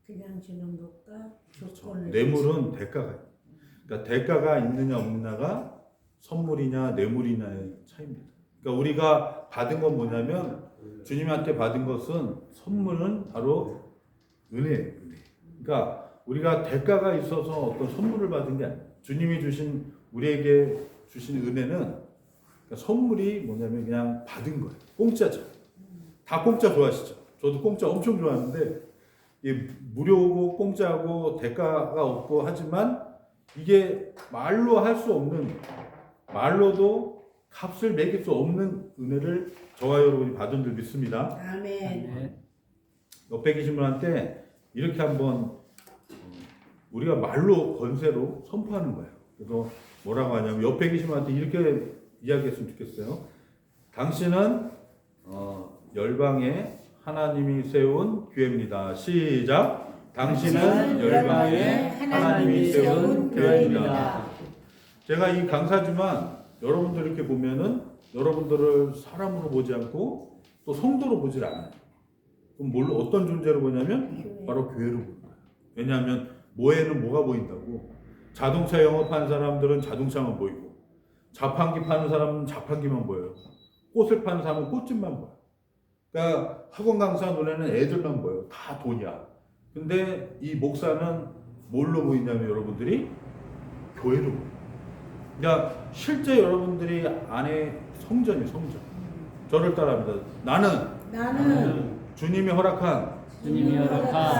그냥 주는 것과 조건을 뇌물은 대가가 있어요. 그러니까 대가가 있느냐 없느냐가 선물이냐 뇌물이냐의 차이입니다. 그러니까 우리가 받은 건 뭐냐면 주님한테 받은 것은 선물은 바로 은혜예요. 은혜. 그러니까 우리가 대가가 있어서 어떤 선물을 받은 게 아니에요. 주님이 주신 우리에게 주신 은혜는 그러니까 선물이 뭐냐면 그냥 받은 거예요. 공짜죠. 다 공짜 좋아하시죠? 저도 공짜 엄청 좋아하는데 이게 무료고 공짜고 대가가 없고 하지만 이게 말로 할 수 없는 말로도 값을 매길 수 없는 은혜를 저와 여러분이 받은 줄 믿습니다. 아멘. 옆에 계신 분한테 이렇게 한번 우리가 말로 권세로 선포하는 거예요. 그래서 뭐라고 하냐면 옆에 계신 분한테 이렇게 이야기했으면 좋겠어요. 당신은 열방에 하나님이 세운 교회입니다. 시작. 당신은 열방에 하나님이 세운 교회입니다. 제가 이 강사지만 여러분들 이렇게 보면은 여러분들을 사람으로 보지 않고 또 성도로 보질 않아요. 그럼 뭘로 어떤 존재로 보냐면 바로 교회로 보는 거예요. 왜냐하면 뭐에는 뭐가 보인다고. 자동차 영업하는 사람들은 자동차만 보이고 자판기 파는 사람은 자판기만 보여요. 꽃을 파는 사람은 꽃집만 보여요. 그러니까 학원 강사 눈에는 애들만 보여요. 다 돈이야. 근데 이 목사는 뭘로 보이냐면 여러분들이 교회로 보여요. 그러니까 실제 여러분들이 안에 성전이 성전. 저를 따라합니다. 나는 주님이 허락한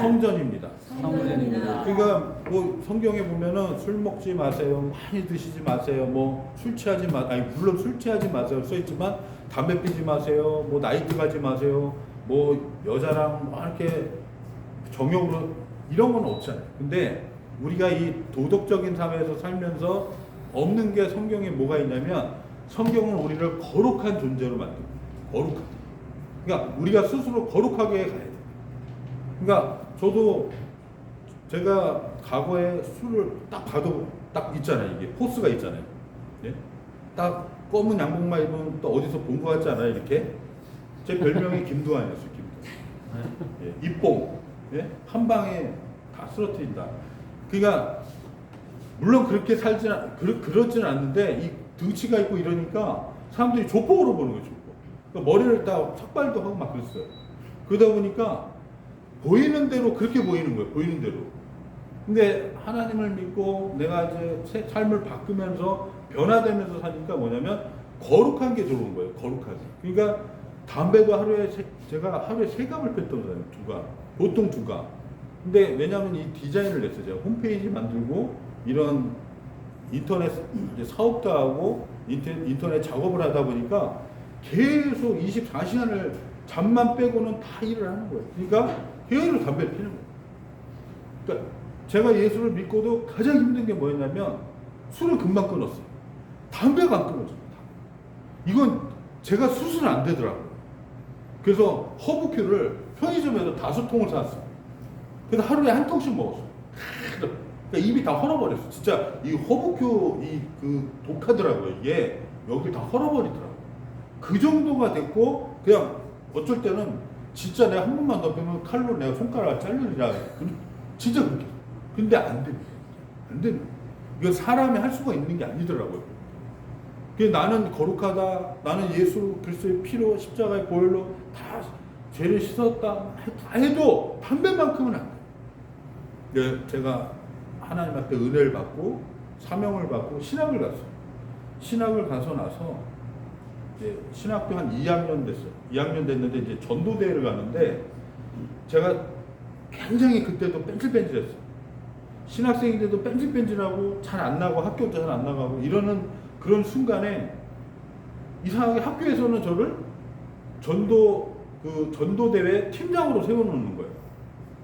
성전입니다. 성전입니다. 그러니까 뭐 성경에 보면은 술 먹지 마세요, 많이 드시지 마세요, 뭐 술 취하지 아니 물론 술 취하지 마세요 써 있지만 담배 피지 마세요, 뭐 나이트 가지 마세요, 뭐 여자랑 뭐 이렇게 정욕으로 이런 건 없잖아요. 근데 우리가 이 도덕적인 사회에서 살면서 없는 게 성경에 뭐가 있냐면 성경은 우리를 거룩한 존재로 만듭니다. 거룩한. 그러니까 우리가 스스로 거룩하게 가야 돼요. 그러니까 저도 제가 과거에 술을 딱 봐도 딱 있잖아요. 이게 포스가 있잖아요. 예? 딱 검은 양복만 입으면 또 어디서 본 것 같지 않아요? 이렇게 제 별명이 김두한이었어요. 김두한. 예, 입봉. 예? 한 방에 다 쓰러뜨린다. 그러니까 물론 그렇게 그렇지는 않는데 이 등치가 있고 이러니까 사람들이 조폭으로 보는 거죠. 그러니까 머리를 다 삭발도 하고 막 그랬어요. 그러다 보니까 보이는 대로 그렇게 보이는 거예요. 보이는 대로. 근데 하나님을 믿고 내가 이제 삶을 바꾸면서 변화되면서 사니까 뭐냐면 거룩한 게 들어온 거예요. 거룩하게. 그러니까 담배도 제가 하루에 3갑을 폈던 거예요. 2가. 보통 2가. 근데 왜냐하면 이 디자인을 냈어요. 제가 홈페이지 만들고 이런 인터넷 이제 사업도 하고 인터넷 작업을 하다 보니까 계속 24시간을 잠만 빼고는 다 일을 하는 거예요. 그러니까 계속 담배를 피는 거예요. 그러니까 제가 예수를 믿고도 가장 힘든 게 뭐였냐면 술을 금방 끊었어요. 담배가 안 끊어져요. 이건 제가 수술은 안 되더라고요. 그래서 허브큐를 편의점에서 5통을 샀어요. 그래서 하루에 1통씩 먹었어요. 그러니까 입이 다 헐어버렸어요. 진짜 이 허브큐 그 독하더라고요. 이게 여기 다 헐어버리더라고요. 그 정도가 됐고 그냥 어쩔 때는 진짜 내가 한 번만 더 빼면 칼로 내가 손가락을 자르리라. 진짜 그렇게. 근데 안 됩니다. 안 됩니다. 이건 사람이 할 수가 있는 게 아니더라고요. 나는 거룩하다. 나는 예수 그리스도의 피로 십자가의 보혈로 다 죄를 씻었다. 다 해도 담배만큼은 안 돼요. 제가 하나님한테 은혜를 받고 사명을 받고 신학을 갔어요. 신학을 가서 나서 이제 신학교 한 2학년 됐어요. 2학년 됐는데 이제 전도대회를 가는데 제가 굉장히 그때도 뺀질뺀질했어요. 신학생인데도 뺀질뺀질하고 잘 안 나고 학교도 잘 안 나가고 이러는 그런 순간에 이상하게 학교에서는 저를 전도대회 팀장으로 세워놓는 거예요.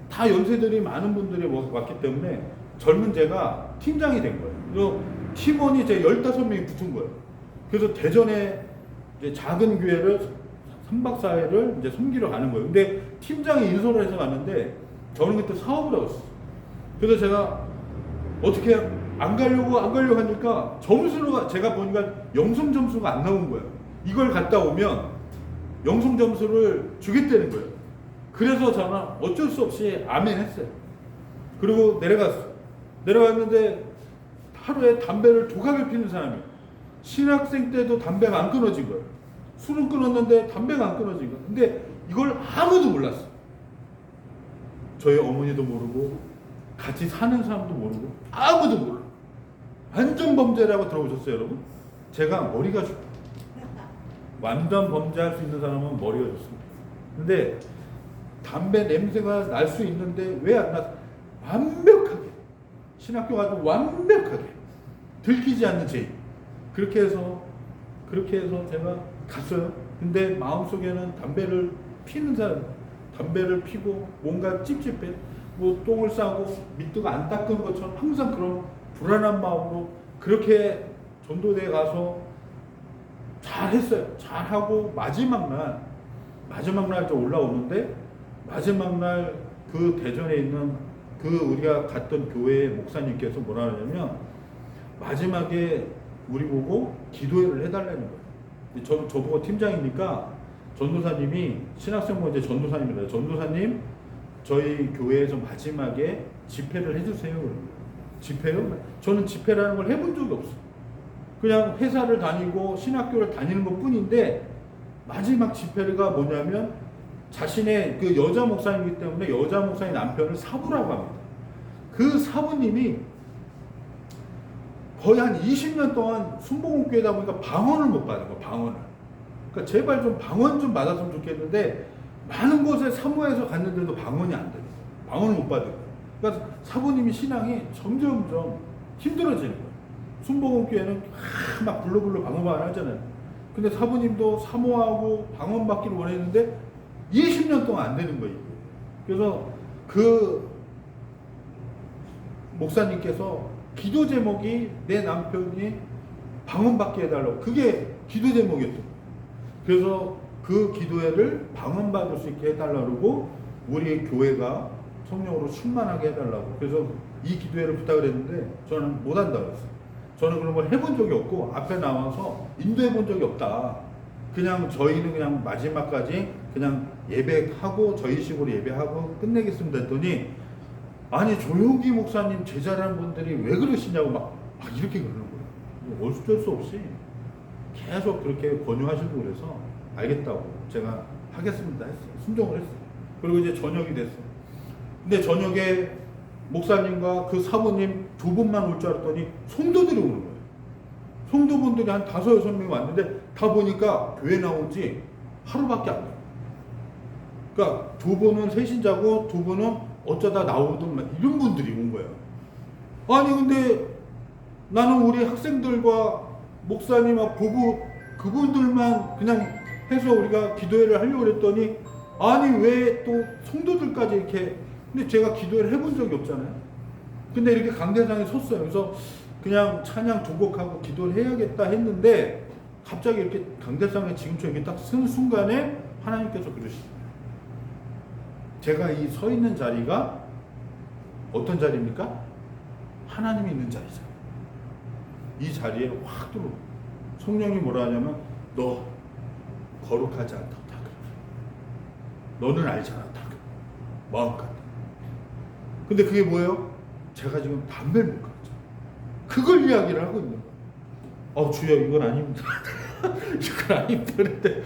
다 연세들이 많은 분들이 왔기 때문에 젊은 제가 팀장이 된 거예요. 그래서 팀원이 제 15명이 붙은 거예요. 그래서 대전에 이제 작은 교회를 3박 4일을 이제 섬기러 가는 거예요. 근데 팀장이 인솔을 해서 갔는데 저는 그때 사업을 하고 있었어요. 그래서 제가 어떻게 안 가려고 하니까 점수가 제가 보니까 영성 점수가 안 나온 거예요. 이걸 갔다 오면 영성 점수를 주겠다는 거예요. 그래서 저는 어쩔 수 없이 아멘 했어요. 그리고 내려갔어. 내려갔는데 하루에 담배를 조각을 피는 사람이에요. 신학생 때도 담배가 안 끊어진 거예요. 술은 끊었는데 담배가 안 끊어진 거예요. 근데 이걸 아무도 몰랐어. 저희 어머니도 모르고 같이 사는 사람도 모르고 아무도 몰라. 완전 범죄라고 들어보셨어요, 여러분? 제가 머리가 좋다. 완전 범죄할 수 있는 사람은 머리가 좋습니다. 근데 담배 냄새가 날 수 있는데 왜 안 나? 완벽하게 신학교 가도 완벽하게 들키지 않는 죄인. 그렇게 해서 제가 갔어요. 근데 마음속에는 담배를 피는 사람, 담배를 피고 뭔가 찝찝해. 뭐 똥을 싸고 밑도가 안 닦은 것처럼 항상 그런 불안한 마음으로 그렇게 전도대에 가서 잘했어요. 잘하고 마지막 날 저 올라오는데 마지막 날 그 대전에 있는 그 우리가 갔던 교회 목사님께서 뭐라 하냐면 마지막에 우리 보고 기도회를 해달라는 거예요. 저보고 팀장이니까 전도사님이 신학생 모임 이제 전도사님이래요. 전도사님 저희 교회에서 마지막에 집회를 해주세요. 집회요? 저는 집회라는 걸 해본 적이 없어요. 그냥 회사를 다니고 신학교를 다니는 것 뿐인데 마지막 집회가 뭐냐면 자신의 그 여자 목사님이기 때문에 여자 목사님 남편을 사부라고 합니다. 그 사부님이 거의 한 20년 동안 순복음교회다 보니까 방언을 못 받은 거예요. 방언을. 그러니까 제발 좀 방언 좀 받았으면 좋겠는데 많은 곳에 사모해서 갔는데도 방언이 안 돼요. 방언을 못 받은 거예요. 그러니까 사부님이 신앙이 점점점 힘들어지는 거예요. 순복음교회는 막 불러불러 방언만 하잖아요. 근데 사부님도 사모하고 방언 받기를 원했는데 20년 동안 안 되는 거예요. 그래서 그 목사님께서 기도 제목이 내 남편이 방언 받게 해달라고, 그게 기도 제목이었던 거예요. 그래서 그 기도회를 방언 받을 수 있게 해달라고 우리 교회가 성령으로 충만하게 해달라고, 그래서 이 기도회를 부탁을 했는데 저는 못한다고 했어요. 저는 그런 걸 해본 적이 없고 앞에 나와서 인도해 본 적이 없다. 그냥 저희는 그냥 마지막까지 그냥 예배하고 저희 식으로 예배하고 끝내겠습니다 했더니, 아니 조용기 목사님 제자라는 분들이 왜 그러시냐고 막 이렇게 그러는 거예요. 어쩔 수 없이 계속 그렇게 권유하시고 그래서 알겠다고 제가 하겠습니다 했어요. 순종을 했어요. 그리고 이제 저녁이 됐어요. 근데 저녁에 목사님과 그 사모님 두 분만 올 줄 알았더니 성도들이 오는 거예요. 성도분들이 한 5-6명이 왔는데 다 보니까 교회 나온 지 하루밖에 안 돼요. 그러니까 두 분은 세신자고 두 분은 어쩌다 나오던 이런 분들이 온 거예요. 아니 근데 나는 우리 학생들과 목사님하고 부부 그분들만 그냥 해서 우리가 기도회를 하려고 했더니 아니 왜 또 성도들까지 이렇게, 근데 제가 기도회를 해본 적이 없잖아요. 근데 이렇게 강대상에 섰어요. 그래서 그냥 찬양 두 곡하고 기도를 해야겠다 했는데 갑자기 이렇게 강대상에 지금처럼 이렇게 딱 쓴 순간에 하나님께서 그러시죠. 제가 이 서 있는 자리가 어떤 자리입니까? 하나님이 있는 자리잖아요. 이 자리에 확 들어오고 성령이 뭐라 하냐면 너 거룩하지 않다. 다 그래. 너는 알잖아. 다 그래. 마음껏. 근데 그게 뭐예요? 제가 지금 담배를 못 끊었죠. 그걸 이야기를 하고 있는 거예요. 주여 이건 아닙니다. 이건 아닙니다. 그런데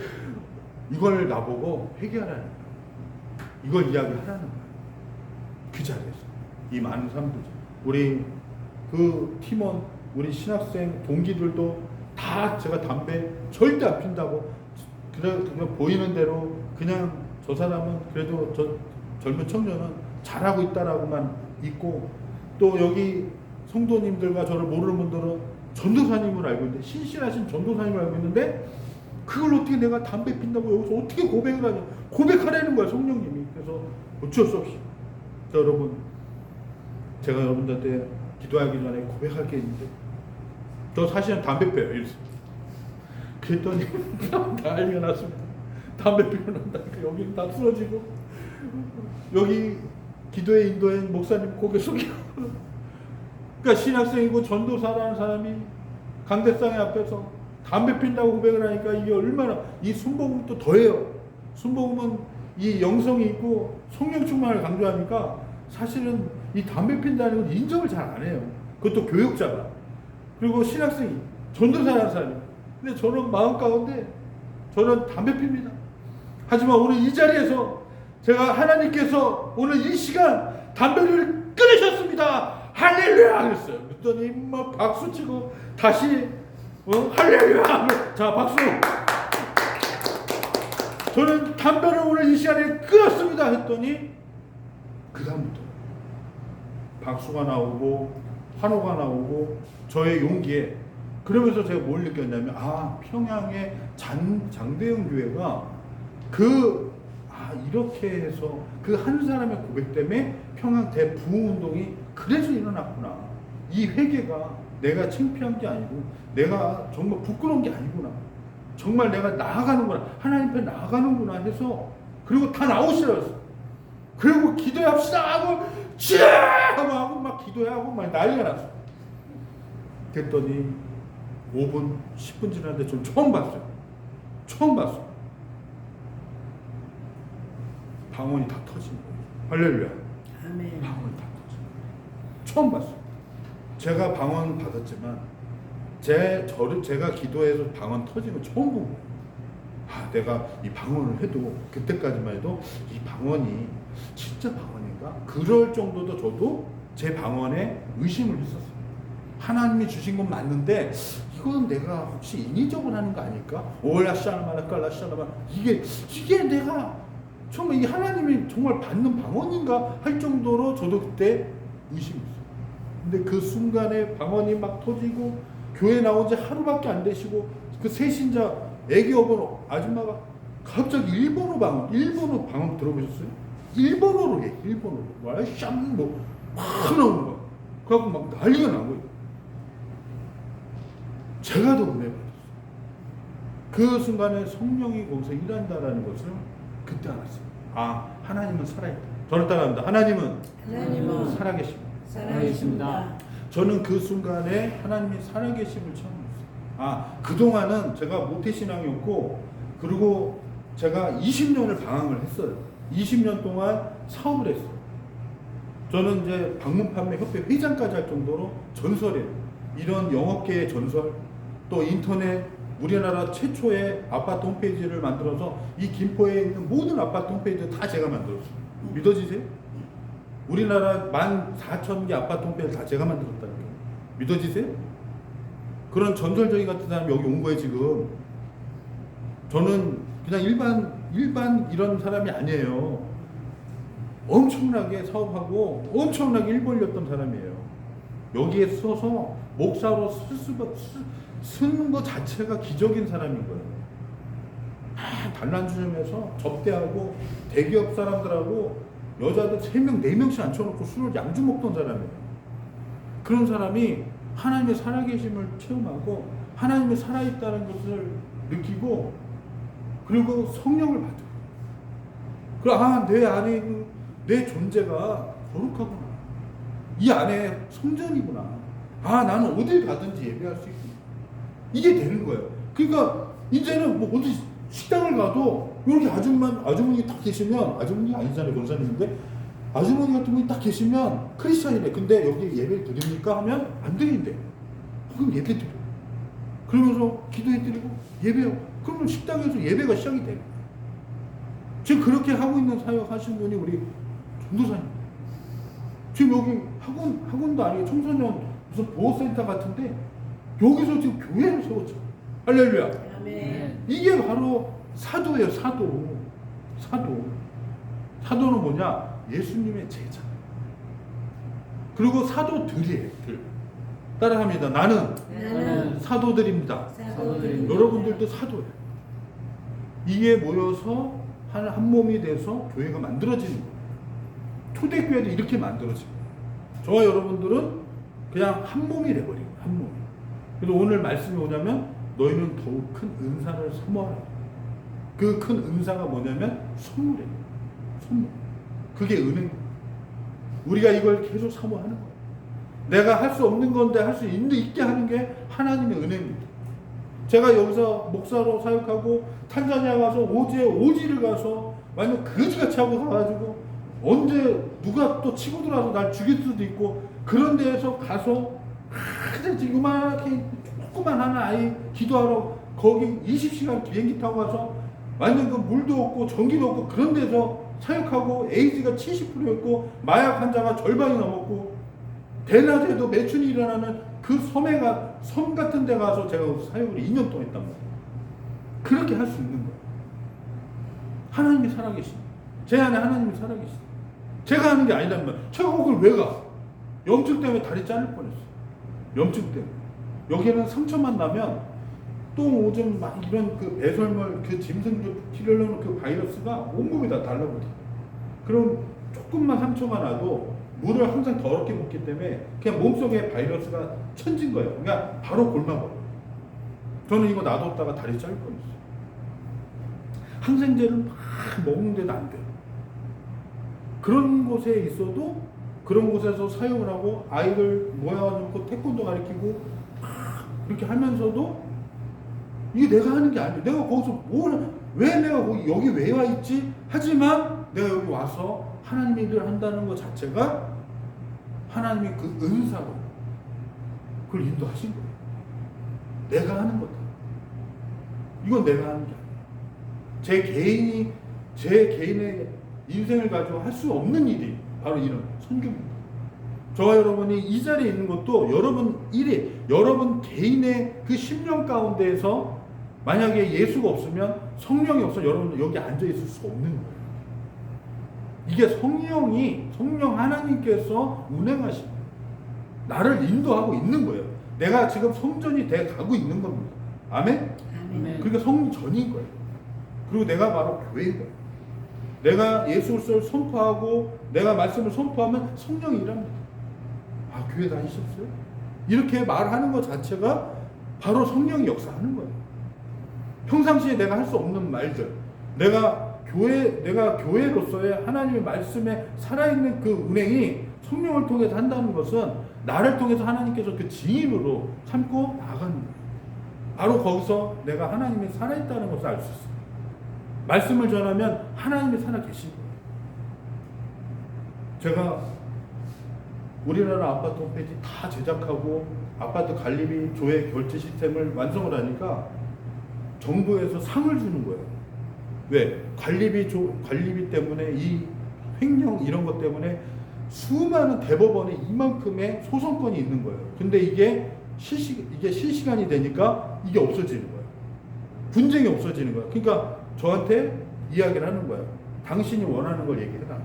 이걸 나보고 회개하라는 거예요. 이걸 이야기하라는 거예요. 그 자리에서 이 많은 사람들, 우리 그 팀원, 우리 신학생 동기들도 다 제가 담배 절대 안 핀다고 그냥 보이는 대로 그냥 저 사람은 그래도 저 젊은 청년은 잘하고 있다라고만 있고, 또 여기 성도님들과 저를 모르는 분들은 전도사님을 알고 있는데, 신실하신 전도사님을 알고 있는데 그걸 어떻게 내가 담배 핀다고 여기서 어떻게 고백을 하냐, 고백하라는 거야 성령님이. 그래서 어쩔 수 없이 자, 여러분 제가 여러분들한테 기도하기 전에 고백할 게 있는데 저 사실은 담배 빼요 이랬어. 그랬더니 난리가 났습니다. 담배 피고 난다니까 여기 다 쓰러지고, 여기 기도에 인도한 목사님 고개 숙여. 그러니까 신학생이고 전도사라는 사람이 강대상의 앞에서 담배 핀다고 고백을 하니까 이게 얼마나, 이 순복음은 또 더해요. 순복음은 이 영성이 있고 성령 충만을 강조하니까 사실은 이 담배 핀다는 건 인정을 잘 안 해요. 그것도 교육자가. 그리고 신학생이, 전도사라는 사람이. 근데 저는 마음 가운데 저는 담배 핍니다. 하지만 오늘 이 자리에서 제가 하나님께서 오늘 이 시간 담배를 끊으셨습니다. 할렐루야! 그랬어요. 그랬더니 막 박수 치고 다시 할렐루야! 자, 박수! 저는 담배를 오늘 이 시간에 끊었습니다. 했더니 그 다음부터 박수가 나오고 환호가 나오고 저의 용기에, 그러면서 제가 뭘 느꼈냐면 평양의 장대영 교회가 이렇게 해서 그 한 사람의 고백 때문에 평양 대부흥운동이 그래서 일어났구나. 이 회개가 내가 창피한 게 아니고 내가 정말 부끄러운 게 아니구나. 정말 내가 나아가는구나. 하나님 앞에 나아가는구나 해서, 그리고 다 나오시라고 했어. 그리고 기도합시다 하고 하고 막 기도하고 막 난리가 났어. 그랬더니 5분 10분 지났는데 좀 처음 봤어요. 방언이 다 터진 거예요. 할렐루야. 아멘. 방언이 다 터진 거예요. 처음 봤어요. 제가 방언 받았지만 제가 기도해서 방언 터진 거 처음 본 거예요. 내가 이 방언을 해도 그때까지만 해도 이 방언이 진짜 방언인가? 그럴 정도도 저도 제 방언에 의심을 했었어요. 하나님이 주신 건 맞는데 이건 내가 혹시 인위적으로 하는 거 아닐까? 이게 내가 정말 이 하나님이 정말 받는 방언인가 할 정도로 저도 그때 의심했어요. 근데 그 순간에 방언이 막 터지고 교회 나온 지 하루밖에 안 되시고 그 새신자 애기 어본 아줌마가 갑자기 일본어 방언 들어보셨어요? 일본어로 해. 일본어로. 막 나오는 거야. 그래갖고 막 난리가 난 거예요. 제가 더 은혜 받았어요. 그 순간에 성령이 거기서 일한다라는 것을 그때 알았어요. 하나님은 살아있다. 저를 따라합니다. 하나님은 살아계십니다. 저는 그 순간에 하나님이 살아계심을 처음 봤어요. 그동안은 제가 모태신앙이었고, 그리고 제가 20년을 방황을 했어요. 20년 동안 사업을 했어요. 저는 이제 방문판매협회 회장까지 할 정도로 전설이에요. 이런 영업계의 전설, 또 인터넷, 우리나라 최초의 아파트 홈페이지를 만들어서 이 김포에 있는 모든 아파트 홈페이지를 다 제가 만들었어요. 믿어지세요? 우리나라 14,000개 아파트 홈페이지를 다 제가 만들었다는 거예요. 믿어지세요? 그런 전설적인 같은 사람이 여기 온 거예요, 지금. 저는 그냥 일반 이런 사람이 아니에요. 엄청나게 사업하고 엄청나게 일 벌렸던 사람이에요. 여기에 서서 목사로 쓰는 것 자체가 기적인 사람인 거예요. 단란주점에서 접대하고 대기업 사람들하고 여자들 3명, 4명씩 앉혀놓고 술을 양주 먹던 사람이에요. 그런 사람이 하나님의 살아계심을 체험하고 하나님이 살아있다는 것을 느끼고, 그리고 성령을 받아요. 내 안에 있는 내 존재가 거룩하구나. 이 안에 성전이구나. 나는 어딜 가든지 예배할 수 있구나. 이게 되는 거예요. 그러니까 이제는 뭐 어디 식당을 가도 이렇게 아주머니 딱 계시면, 아주머니 아니잖아요, 권사님인데, 아주머니 같은 분이 딱 계시면 크리스찬이래. 근데 여기 예배 드립니까? 하면 안 드린대. 그럼 예배 드려. 그러면서 기도해 드리고 예배하고. 그러면 식당에서 예배가 시작이 돼요. 지금 그렇게 하고 있는 사역 하시는 분이 우리 전도사님. 지금 여기 학원도 아니고 청소년 무슨 보호센터 같은데 여기서 지금 교회를 세웠죠. 할렐루야. 아멘. 이게 바로 사도예요, 사도. 사도는 뭐냐? 예수님의 제자. 그리고 사도들이에요, 들. 따라합니다. 나는 사도들입니다. 여러분들도 사도예요. 이게 모여서 한 몸이 돼서 교회가 만들어지는 거예요. 초대교회도 이렇게 만들어집니다. 저와 여러분들은 그냥 한 몸이 돼버린 거예요. 한 몸이. 그래서 오늘 말씀이 뭐냐면 너희는 더욱 큰 은사를 사모하라. 그 큰 은사가 뭐냐면 선물이에요. 선물. 그게 은혜입니다. 우리가 이걸 계속 사모하는 거예요. 내가 할 수 없는 건데 할 수 있게 하는 게 하나님의 은혜입니다. 제가 여기서 목사로 사역하고 탄자니아 가서 오지를 가서 완전 거지같이 하고 가가지고 언제 누가 또 치고 들어와서 날 죽일 수도 있고, 그런 데에서 가서 지금 이만하게 조그만 하나 아이 기도하러 거기 20시간 비행기 타고 가서 완전 그 물도 없고 전기도 없고 그런 데서 사역하고, 에이즈가 70%였고 마약 환자가 절반이 넘었고, 대낮에도 매춘이 일어나는 그 섬 같은 데 가서 제가 사역을 2년 동안 했단 말이에요. 그렇게 할 수 있는 거예요. 하나님이 살아계십니다. 제 안에 하나님이 살아계십니다. 제가 하는 게 아니란 말이에요. 제가 거길 왜 가? 염증 때문에 다리 자를 뻔했어요. 염증 때문에. 여기는 상처만 나면 또 요즘 막 이런 그 배설물, 그 짐승들 피려는 그 바이러스가 온몸이 다 달라붙어요. 그럼 조금만 상처가 나도 물을 항상 더럽게 먹기 때문에 그냥 몸속에 바이러스가 천진 거예요. 그러니까 바로 골마버려요. 저는 이거 놔뒀다가 다리 자를 뻔했어요. 항생제를 막 먹는데도 안 돼요. 그런 곳에 있어도 그런 곳에서 사역을 하고 아이들 모여놓고 태권도 가르치고 그렇게 하면서도 이게 내가 하는 게 아니에요. 내가 거기서 왜 내가 여기 왜 와 있지? 하지만 내가 여기 와서 하나님의 일을 한다는 것 자체가 하나님이 그 은사로 그걸 인도하신 거예요. 내가 하는 거다. 이건 내가 하는 게 아니에요. 제 개인의 인생을 가지고 할 수 없는 일이 바로 이런 선교입니다. 저와 여러분이 이 자리에 있는 것도 여러분 개인의 그 심령 가운데에서 만약에 예수가 없으면, 성령이 없으면 여러분 여기 앉아 있을 수 없는 거예요. 이게 성령 하나님께서 운행하시고 나를 인도하고 있는 거예요. 내가 지금 성전이 돼 가고 있는 겁니다. 아멘? 아멘. 그러니까 성전인 거예요. 그리고 내가 바로 교회인 거예요. 내가 예수를 선포하고 내가 말씀을 선포하면 성령이 일합니다. 아, 교회 다니셨어요? 이렇게 말하는 것 자체가 바로 성령이 역사하는 거예요. 평상시에 내가 할 수 없는 말들, 내가 교회로서의 하나님의 말씀에 살아있는 그 운행이 성령을 통해서 한다는 것은 나를 통해서 하나님께서 그 증인으로 삼고 나가는 거예요. 바로 거기서 내가 하나님이 살아있다는 것을 알 수 있어요. 말씀을 전하면 하나님이 살아계신 거예요. 제가 우리나라 아파트 홈페이지 다 제작하고 아파트 관리비 조회 결제 시스템을 완성을 하니까 정부에서 상을 주는 거예요. 왜? 관리비 때문에 이 횡령 이런 것 때문에 수많은 대법원에 이만큼의 소송건이 있는 거예요. 근데 이게 실시간이 되니까 이게 없어지는 거예요. 분쟁이 없어지는 거예요. 그러니까 저한테 이야기를 하는 거예요. 당신이 원하는 걸 얘기해라.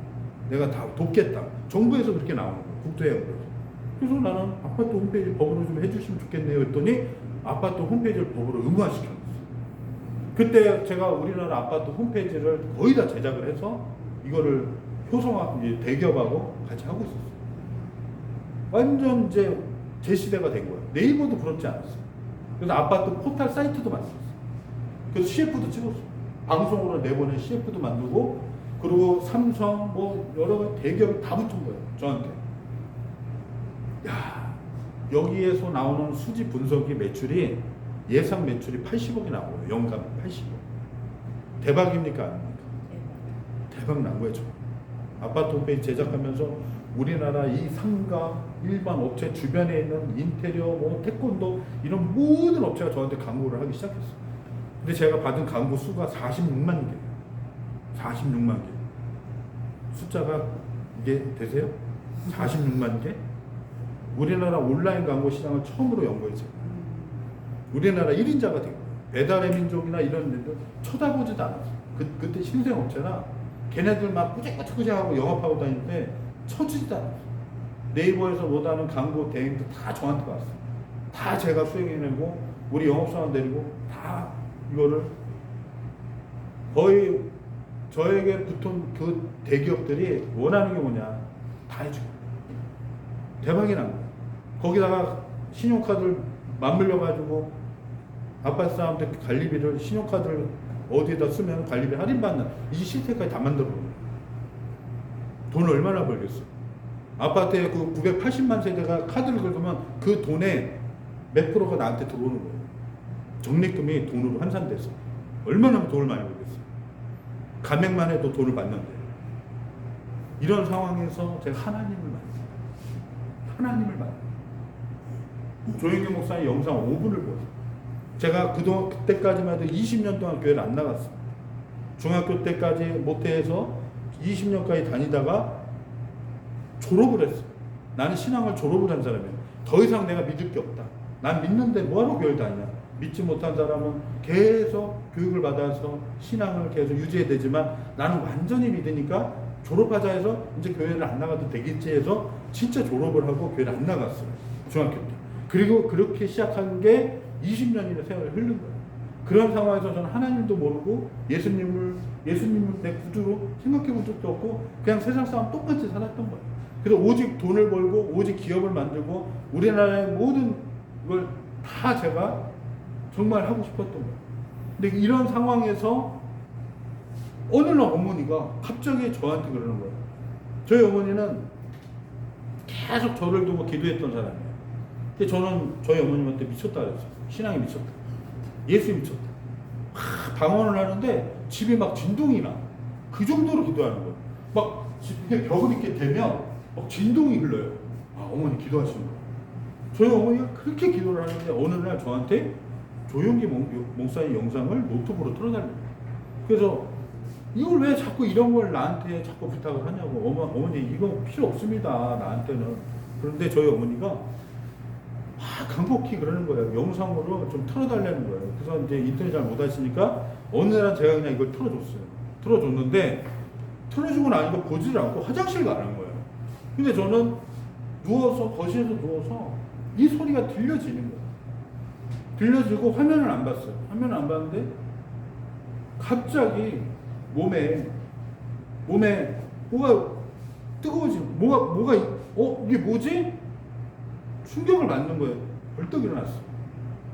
내가 다 돕겠다. 정부에서 그렇게 나오는 거예요. 국토해양부에서. 그래서 나는 아파트 홈페이지 법으로 좀 해주시면 좋겠네요 했더니 아파트 홈페이지를 법으로 의무화시켰어요. 그때 제가 우리나라 아파트 홈페이지를 거의 다 제작을 해서 이거를 대기업하고 같이 하고 있었어요. 완전 이제 제 시대가 된 거예요. 네이버도 그렇지 않았어요. 그래서 아파트 포털 사이트도 만들었어요. 그래서 CF도 찍었어요. 방송으로 내보낸 CF도 만들고, 그리고 삼성 뭐 여러 대기업이 다 붙은 거예요. 저한테. 야, 여기에서 나오는 수지 분석이 매출이 예상 매출이 80억이 나와요. 연간 80억. 대박입니까? 아닙니까? 대박 난 거예요. 아파트 홈페이지 제작하면서 우리나라 이 상가, 일반 업체 주변에 있는 인테리어, 뭐 태권도 이런 모든 업체가 저한테 광고를 하기 시작했어요. 근데 제가 받은 광고 수가 46만 개. 46만 개. 숫자가 이게 되세요? 46만 개? 우리나라 온라인 광고 시장을 처음으로 연 거예요. 우리나라 1인자가 된 거예요. 배달의 민족이나 이런 데도 쳐다보지도 않았어요. 그때 신생업체나 걔네들 막 꾸적꾸적하고 영업하고 다니는데 쳐지지도 않았어요. 네이버에서 못하는 광고 대행도 다 저한테 왔어요. 다 제가 수행해내고 우리 영업사원 데리고 다 이거를 거의 저에게 붙은 그 대기업들이 원하는 게 뭐냐 다 해주고 대박이 난 거예요. 거기다가 신용카드를 맞물려가지고 아파트 사람들 관리비를 신용카드를 어디에다 쓰면 관리비 할인받는 이 시스템까지 다 만들어 놓은 거예요. 돈 얼마나 벌겠어? 아파트에 그 980만 세대가 카드를 긁으면 그 돈의 몇 프로가 나한테 들어오는 거예요. 적립금이 돈으로 환산돼서 얼마나 돈을 많이 벌겠어? 감액만 해도 돈을 받는데 이런 상황에서 제가 하나님을 만나요. 조영기 목사님 영상 5분을 보세요. 제가 그때까지만 해도 20년 동안 교회를 안 나갔어요. 중학교 때까지 모태에서 20년까지 다니다가 졸업을 했어요. 나는 신앙을 졸업을 한 사람이에요. 더 이상 내가 믿을 게 없다. 난 믿는데 뭐하러 교회를 다니냐. 믿지 못한 사람은 계속 교육을 받아서 신앙을 계속 유지해야 되지만 나는 완전히 믿으니까 졸업하자 해서 이제 교회를 안 나가도 되겠지 해서 진짜 졸업을 하고 교회를 안 나갔어요. 중학교 때. 그리고 그렇게 시작한 게 20년이나 세월이 흐른 거예요. 그런 상황에서 저는 하나님도 모르고 예수님을 내 구주로 생각해 본 적도 없고 그냥 세상 사람 똑같이 살았던 거예요. 그래서 오직 돈을 벌고 오직 기업을 만들고 우리나라의 모든 걸 다 제가 정말 하고 싶었던 거예요. 근데 이런 상황에서 어느 날 어머니가 갑자기 저한테 그러는 거예요. 저희 어머니는 계속 저를 두고 기도했던 사람이에요. 근데 저는 저희 어머님한테 미쳤다 그랬어요. 신앙이 미쳤다. 예수 미쳤다. 방언을 하는데 집에 막 진동이 나. 그 정도로 기도하는 거예요. 막 집에 벽을 이렇게 대면 막 진동이 흘러요. 아, 어머니 기도하시는 거예요. 저희 어머니가 그렇게 기도를 하는데 어느 날 저한테 조영기 목사의 영상을 노트북으로 틀어달래요. 그래서 이걸 왜 자꾸 이런 걸 나한테 자꾸 부탁을 하냐고. 어머니 이거 필요 없습니다. 나한테는. 그런데 저희 어머니가 막 간곡히 그러는 거예요. 영상으로 좀 틀어달라는 거예요. 그래서 이제 인터넷 잘 못 하시니까 어느 날 제가 그냥 이걸 틀어줬어요. 틀어줬는데 틀어주고 나니까 보지를 않고 화장실 가는 거예요. 근데 저는 거실에서 누워서 이 소리가 들려지는 거예요. 들려지고 화면을 안 봤어요. 화면을 안 봤는데 갑자기 몸에 뭐가 뜨거워지고 뭐가 이게 뭐지? 충격을 받는 거예요. 벌떡 일어났어요.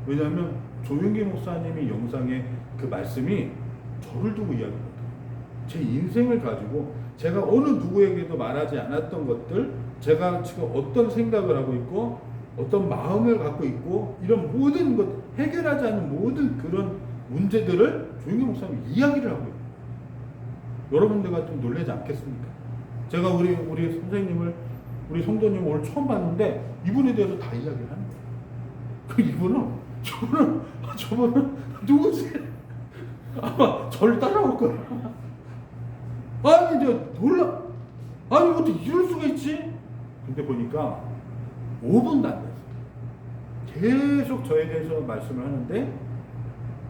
왜냐하면 조영기 목사님이 영상에 그 말씀이 저를 두고 이야기합니다. 제 인생을 가지고 제가 어느 누구에게도 말하지 않았던 것들, 제가 지금 어떤 생각을 하고 있고 어떤 마음을 갖고 있고 이런 모든 것, 해결하지 않은 모든 그런 문제들을 조영기 목사님이 이야기를 하고 있어요. 여러분들과 좀 놀라지 않겠습니까? 제가 우리 선생님을, 우리 성도님 오늘 처음 봤는데 이분에 대해서 다 이야기를 하는 거예요. 그 이분은 저분은 누구지? 아마 저를 따라올 거야. 아니 이제 놀라. 아니 어떻게 이럴 수가 있지? 근데 보니까 5분도 안 됐어요. 계속 저에 대해서 말씀을 하는데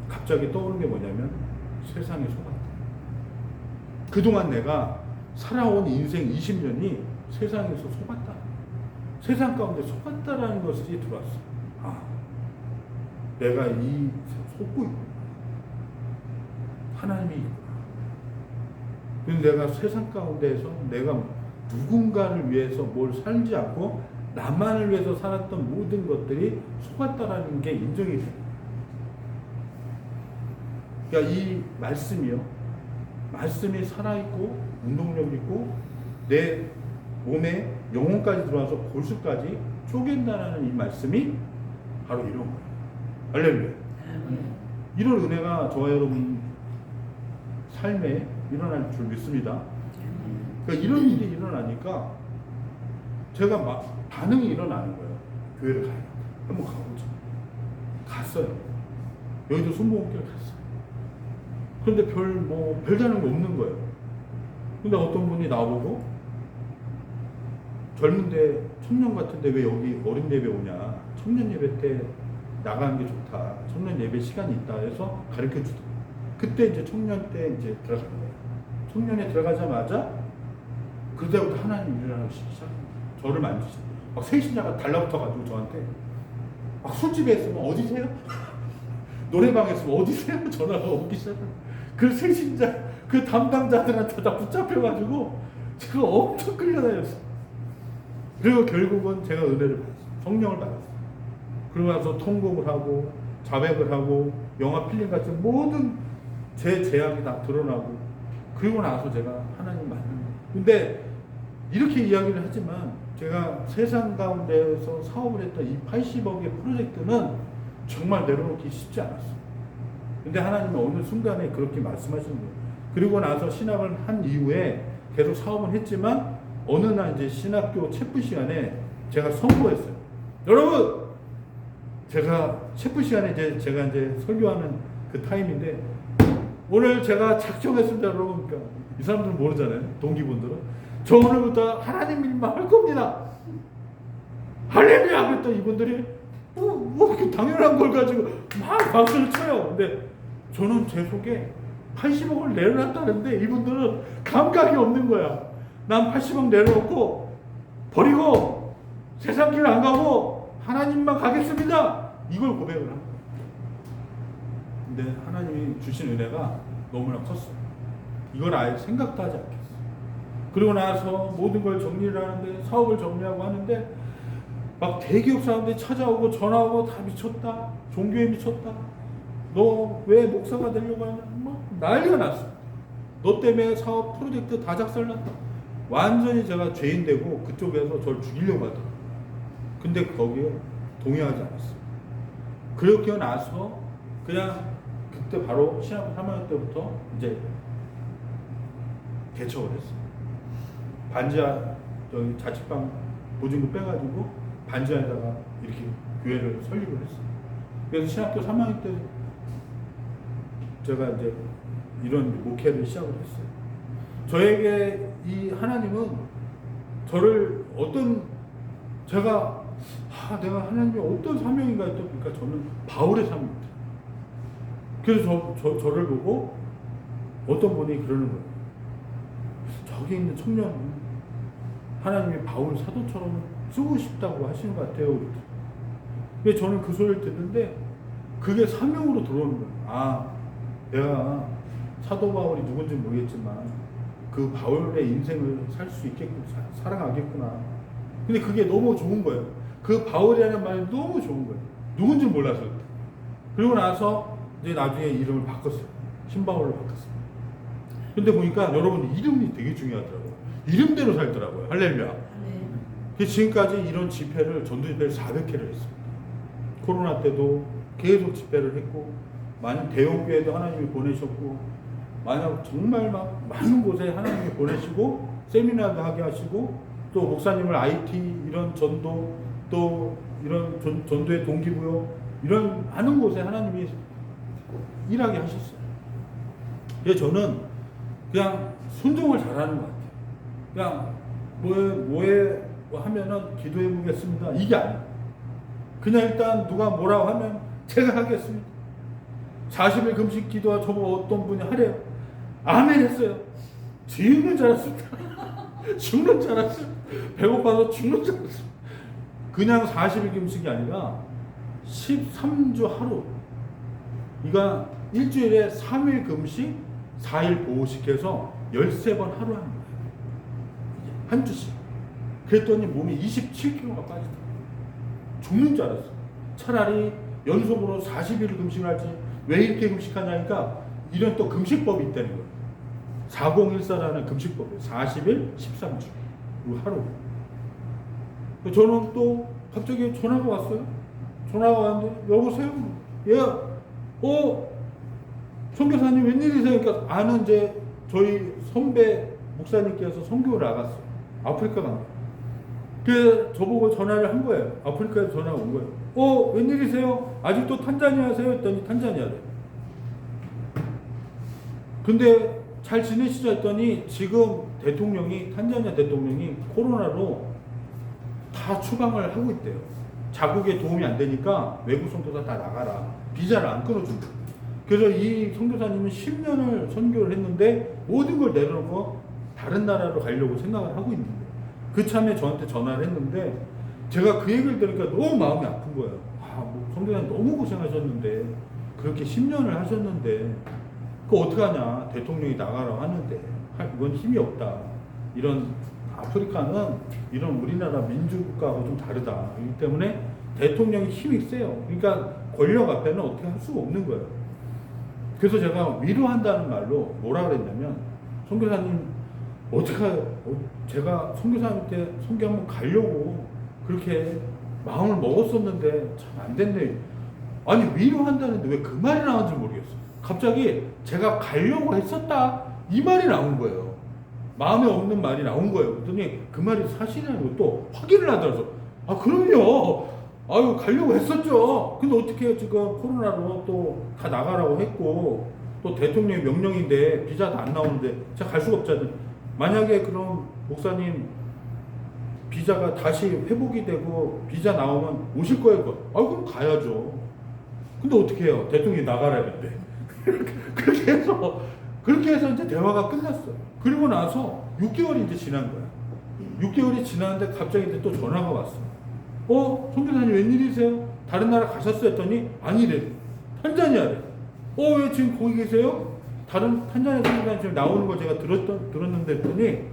갑자기 떠오르는 게 뭐냐면 세상에 속았다. 그동안 내가 살아온 인생 20년이 세상에서 속았다. 세상 가운데 속았다라는 것이 들어왔어. 아, 내가 이 속고 있구나. 하나님이 있구나. 근데 내가 세상 가운데에서 내가 누군가를 위해서 뭘 살지 않고 나만을 위해서 살았던 모든 것들이 속았다라는 게 인정이 돼요. 그러니까 이 말씀이 살아있고 운동력 있고 내 몸에 영혼까지 들어와서 골수까지 쪼갠다라는 이 말씀이 바로 이런 거예요. 할렐루야. 이런 은혜가 저와 여러분 삶에 일어날 줄 믿습니다. 그러니까 이런 일이 일어나니까 제가 반응이 일어나는 거예요. 교회를 가야 돼. 한번 가보자. 갔어요. 여의도 순복음교회 갔어요. 그런데 별다른 게 없는 거예요. 근데 어떤 분이 나보고 젊은데 청년 같은데 왜 여기 어린 예배 오냐? 청년 예배 때 나가는 게 좋다. 청년 예배 시간이 있다 해서 가르쳐 주더라고요. 그때 이제 청년 때 이제 들어간 거예요. 청년에 들어가자마자 그때부터 하나님 일어나기 시작합니다. 저를 만지시고 막 새신자가 달라붙어가지고 저한테 막 술집에 있으면 어디세요? 노래방에 있으면 어디세요? 전화가 오기 시작해요. 그 새신자 그 담당자들한테 다 붙잡혀가지고 제가 엄청 끌려다녔어요. 그리고 결국은 제가 은혜를 받았어요. 성령을 받았어요. 그러고 나서 통곡을 하고 자백을 하고 영화 필름 같은 모든 제 죄악이 다 드러나고 그리고 나서 제가 하나님 만난 거예요. 근데 이렇게 이야기를 하지만 제가 세상 가운데서 사업을 했던 이 80억의 프로젝트는 정말 내려놓기 쉽지 않았어요. 근데 하나님은 어느 순간에 그렇게 말씀하시는 거예요. 그리고 나서 신학을 한 이후에 계속 사업은 했지만 어느 날 이제 신학교 체프 시간에 제가 선고했어요. 여러분, 제가 체프 시간에 제가 이제 설교하는 그 타임인데 오늘 제가 작정했습니다, 여러분. 그러니까 이 사람들은 모르잖아요. 동기분들은 저 오늘부터 하나님 일만 할 겁니다. 할렐루야! 그랬더니 이분들이 뭐 이렇게 당연한 걸 가지고 막 박수를 쳐요. 근데 저는 제 속에 80억을 내려놨다는데 이분들은 감각이 없는 거야. 난 80억 내려놓고 버리고 세상 길 안 가고 하나님만 가겠습니다. 이걸 고백을 한 거야. 근데 하나님이 주신 은혜가 너무나 컸어요. 이걸 아예 생각도 하지 않겠어. 그리고 나서 모든 걸 정리를 하는데, 사업을 정리하고 하는데 막 대기업 사람들이 찾아오고 전화오고 다 미쳤다. 종교에 미쳤다. 너 왜 목사가 되려고 하냐. 뭐 난리가 났어. 너 때문에 사업 프로젝트 다 작살났다. 완전히 제가 죄인 되고 그쪽에서 저를 죽이려고 하더라고요. 근데 거기에 동의하지 않았어요. 그렇게 나서 그냥 그때 바로 신학교 3학년 때부터 이제 개척을 했어요. 반지하 저기 자취방 보증금 빼가지고 반지하에다가 이렇게 교회를 설립을 했어요. 그래서 신학교 3학년 때 제가 이제 이런 목회를 시작을 했어요. 저에게 이 하나님은 저를 내가 하나님이 어떤 사명인가 했더니 그러니까 저는 바울의 사명입니다. 그래서 저를 보고 어떤 분이 그러는 거예요. 저기 있는 청년 하나님이 바울 사도처럼 쓰고 싶다고 하시는 것 같아요. 근데 저는 그 소리를 듣는데 그게 사명으로 들어오는 거예요. 아, 내가 사도 바울이 누군지 모르겠지만 그 바울의 인생을 살 수 있겠구나, 살아가겠구나. 근데 그게 너무 좋은 거예요. 그 바울이라는 말이 너무 좋은 거예요. 누군지 몰랐어요. 그리고 나서 이제 나중에 이름을 바꿨어요. 신바울로 바꿨어요. 근데 보니까 여러분 이름이 되게 중요하더라고요. 이름대로 살더라고요. 할렐루야. 네. 지금까지 이런 집회를, 전도 집회를 400회를 했습니다. 코로나 때도 계속 집회를 했고, 많은 대형교회도 하나님이 보내셨고, 만약 정말 막 많은 곳에 하나님이 보내시고, 세미나도 하게 하시고, 또 목사님을 IT, 이런 전도, 또 이런 전도의 동기부여, 이런 많은 곳에 하나님이 일하게 하셨어요. 그래서 저는 그냥 순종을 잘하는 것 같아요. 그냥 뭐에 하면은 기도해 보겠습니다. 이게 아니에요. 그냥 일단 누가 뭐라고 하면 제가 하겠습니다. 40일 금식 기도와 저보고 어떤 분이 하래요. 아멘 했어요. 죽는 줄 알았습니다. 죽는 줄 알았어요. 배고파서 죽는 줄 알았어요. 그냥 40일 금식이 아니라 13주 하루. 그러니까 일주일에 3일 금식, 4일 보호식 해서 13번 하루 하는 거예요. 한 주씩. 그랬더니 몸이 27kg가 빠지더라고요. 죽는 줄 알았어요. 차라리 연속으로 40일을 금식을 하지 왜 이렇게 금식하냐니까 이런 또 금식법이 있다는 거예요. 4014라는 금식법이에요. 40일 13주 하루. 저는 또 갑자기 전화가 왔어요. 전화가 왔는데 여보세요? 선교사님 웬일이세요? 그러니까 아는 이제 저희 선배 목사님께서 선교를 나갔어요. 아프리카 간 거예요. 그래서 저보고 전화를 한 거예요. 아프리카에서 전화가 온 거예요. 웬일이세요? 아직도 탄자니아세요? 했더니 탄자니아래요. 근데 잘 지내시죠? 했더니 지금 탄자니아 대통령이 코로나로 다 추방을 하고 있대요. 자국에 도움이 안 되니까 외국 선교사 다 나가라. 비자를 안 끊어준대요. 그래서 이 선교사님은 10년을 선교를 했는데 모든 걸 내려놓고 다른 나라로 가려고 생각을 하고 있는 거예요. 그 참에 저한테 전화를 했는데 제가 그 얘기를 들으니까 너무 마음이 아픈 거예요. 선교사님 너무 고생하셨는데 그렇게 10년을 하셨는데 그거 어떡하냐. 대통령이 나가라고 하는데 이건 힘이 없다. 이런 아프리카는 이런 우리나라 민주국가하고 좀 다르다. 그렇기 때문에 대통령이 힘이 세요. 그러니까 권력 앞에는 어떻게 할 수가 없는 거예요. 그래서 제가 위로한다는 말로 뭐라 그랬냐면 선교사님 제가 선교사님한테 선교 한번 가려고 그렇게 마음을 먹었었는데 참 안 됐네. 아니 위로한다는데 왜 그 말이 나왔는지 모르겠어요. 갑자기 제가 가려고 했었다 이 말이 나온 거예요. 마음에 없는 말이 나온 거예요. 그랬더니 그 말이 사실이라는 또 확인을 하더라고요. 아, 그럼요. 아유, 가려고 했었죠. 근데 어떻게 지금 코로나로 또 다 나가라고 했고, 또 대통령의 명령인데 비자도 안 나오는데 제가 갈 수가 없잖아요. 만약에 그럼 목사님 비자가 다시 회복이 되고 비자 나오면 오실 거예요? 아, 그럼 가야죠. 근데 어떻게 해요? 대통령이 나가라는데. 그렇게 해서 이제 대화가 끝났어요. 그리고 나서 6개월이 이제 지난 거야. 6개월이 지났는데 갑자기 이제 또 전화가 왔어. 선교사님 웬일이세요? 다른 나라 가셨어요? 했더니 아니래. 탄자니아래. 왜 지금 거기 계세요? 다른 탄자니아 선교사님 지금 나오는 거 제가 들었는데 했더니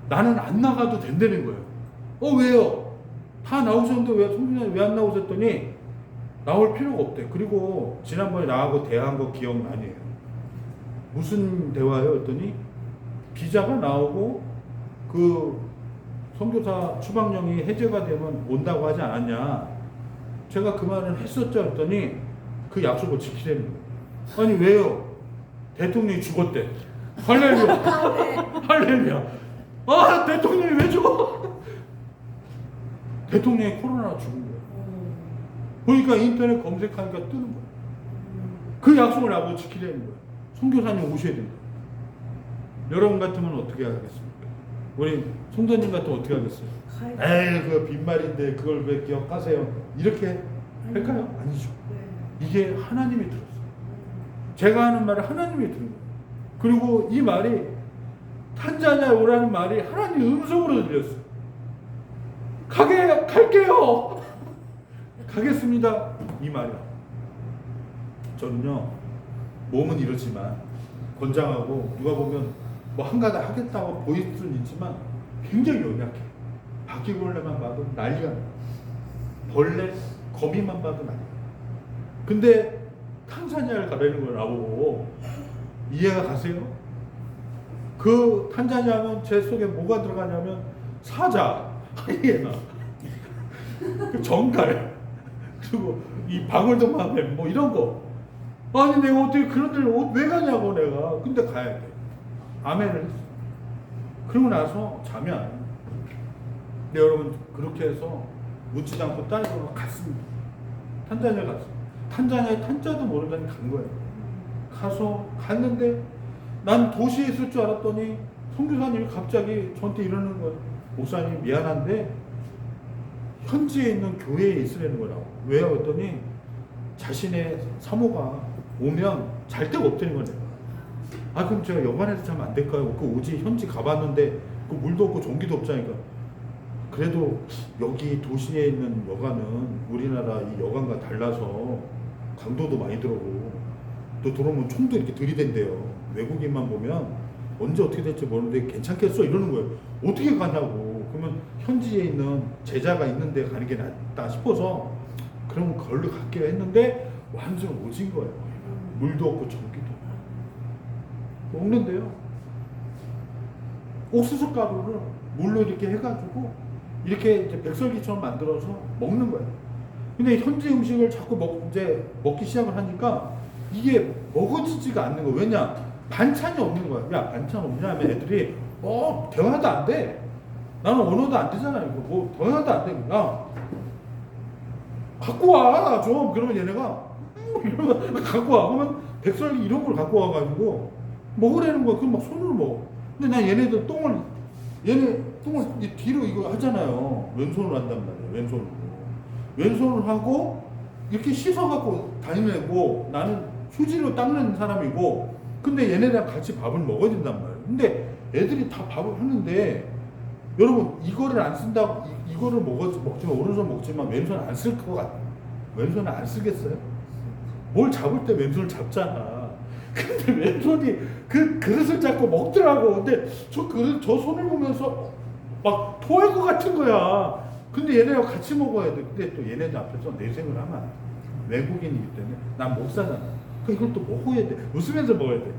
나는 안 나가도 된다는 거예요. 왜요? 다 나오셨는데 왜 선교사님 왜 안 나오셨더니 나올 필요가 없대. 그리고 지난번에 나하고 대화한 거 기억나니? 무슨 대화예요? 했더니 비자가 나오고 그 선교사 추방령이 해제가 되면 온다고 하지 않았냐. 제가 그 말을 했었죠. 했더니 그 약속을 지키려는 거예요. 아니 왜요? 대통령이 죽었대. 할렐루야. 할렐루야. 대통령이 왜 죽어? 대통령이 코로나로 죽은 거예요. 보니까 인터넷 검색하니까 뜨는 거예요. 그 약속을 나보고 지키려는 거예요. 선교사님 오셔야 된다. 여러분 같으면 어떻게 하겠습니까? 우리 성도님 같으면 어떻게 하겠어요? 에이, 그거 빈말인데 그걸 왜 기억하세요? 이렇게 할까요? 아니죠. 이게 하나님이 들었어요. 제가 하는 말을 하나님이 들은 거예요. 그리고 이 말이 탄자니아에 오라는 말이 하나님 음성으로 들렸어요. 갈게요. 가겠습니다. 이 말이야. 저는요, 몸은 이렇지만 건장하고 누가 보면 뭐 한가닥 하겠다고 보일 수는 있지만 굉장히 연약해. 바퀴벌레만 봐도 난리가 나. 벌레, 거미만 봐도 난리가 나. 근데 탄자니아를 가라는 걸 나보고 이해가 가세요? 그 탄자니아면 제 속에 뭐가 들어가냐면 사자, 하이에나, 그 정갈, 그리고 이 방울동마뱀 뭐 이런 거. 아니 내가 어떻게 그런 데를 왜 가냐고 내가. 근데 가야 돼. 아멘을 했어. 그러고 나서 잠이 안 와. 근데 여러분 그렇게 해서 묻지도 않고 따지고 갔습니다. 탄자니아 갔어요. 탄자니아에 탄자도 모르더니 간 거예요. 가서 갔는데 난 도시에 있을 줄 알았더니 선교사님이 갑자기 저한테 이러는 거예요. 목사님 미안한데 현지에 있는 교회에 있으라는 거라고. 왜요? 그랬더니 자신의 사모가 오면 잘 데가 없다는 거예요. 그럼 제가 여관에서 자면 안 될까요? 그 오지 현지 가봤는데 그 물도 없고 전기도 없자니까. 그래도 여기 도시에 있는 여관은 우리나라 이 여관과 달라서 강도도 많이 들어오고 또 들어오면 총도 이렇게 들이댄대요. 외국인만 보면 언제 어떻게 될지 모르는데 괜찮겠어? 이러는 거예요. 어떻게 가냐고. 그러면 현지에 있는 제자가 있는 데 가는 게 낫다 싶어서 그럼 걸로 갈게요 했는데 완전 오진 거예요. 물도 없고 전기도 먹는데요. 옥수수 가루를 물로 이렇게 해가지고 이렇게 이제 백설기처럼 만들어서 먹는 거예요. 근데 현지 음식을 자꾸 이제 먹기 시작을 하니까 이게 먹어지지가 않는 거예요. 왜냐? 반찬이 없는 거야. 야, 반찬 없냐 하면 애들이 대화도 안 돼. 나는 언어도 안 되잖아. 이거 뭐 대화도 안 돼. 야, 갖고 와 좀. 그러면 얘네가 이러면 갖고 와. 그러면 백설기 이런 걸 갖고 와가지고 먹으라는 거야. 그럼 막 손으로 먹어. 근데 난 얘네 똥을 이 뒤로 이거 하잖아요. 왼손으로 한단 말이에요. 왼손으로 하고 이렇게 씻어갖고 다니는 거. 나는 휴지로 닦는 사람이고. 근데 얘네랑 같이 밥을 먹어야 된단 말이에요. 근데 애들이 다 밥을 하는데 여러분 이거를 안 쓴다고 이거를 먹지만 오른손 먹지만 왼손 안 쓸 것 같아. 왼손을 안 쓰겠어요? 뭘 잡을 때 왼손을 잡잖아. 근데 왼손이 그 그릇을 잡고 먹더라고. 근데 저 손을 보면서 막 토할 것 같은 거야. 근데 얘네가 같이 먹어야 돼. 근데 또 얘네들 앞에서 내색을 하면 안 돼. 외국인이기 때문에 난 목사잖아. 이걸 또 먹어야 돼. 웃으면서 먹어야 돼.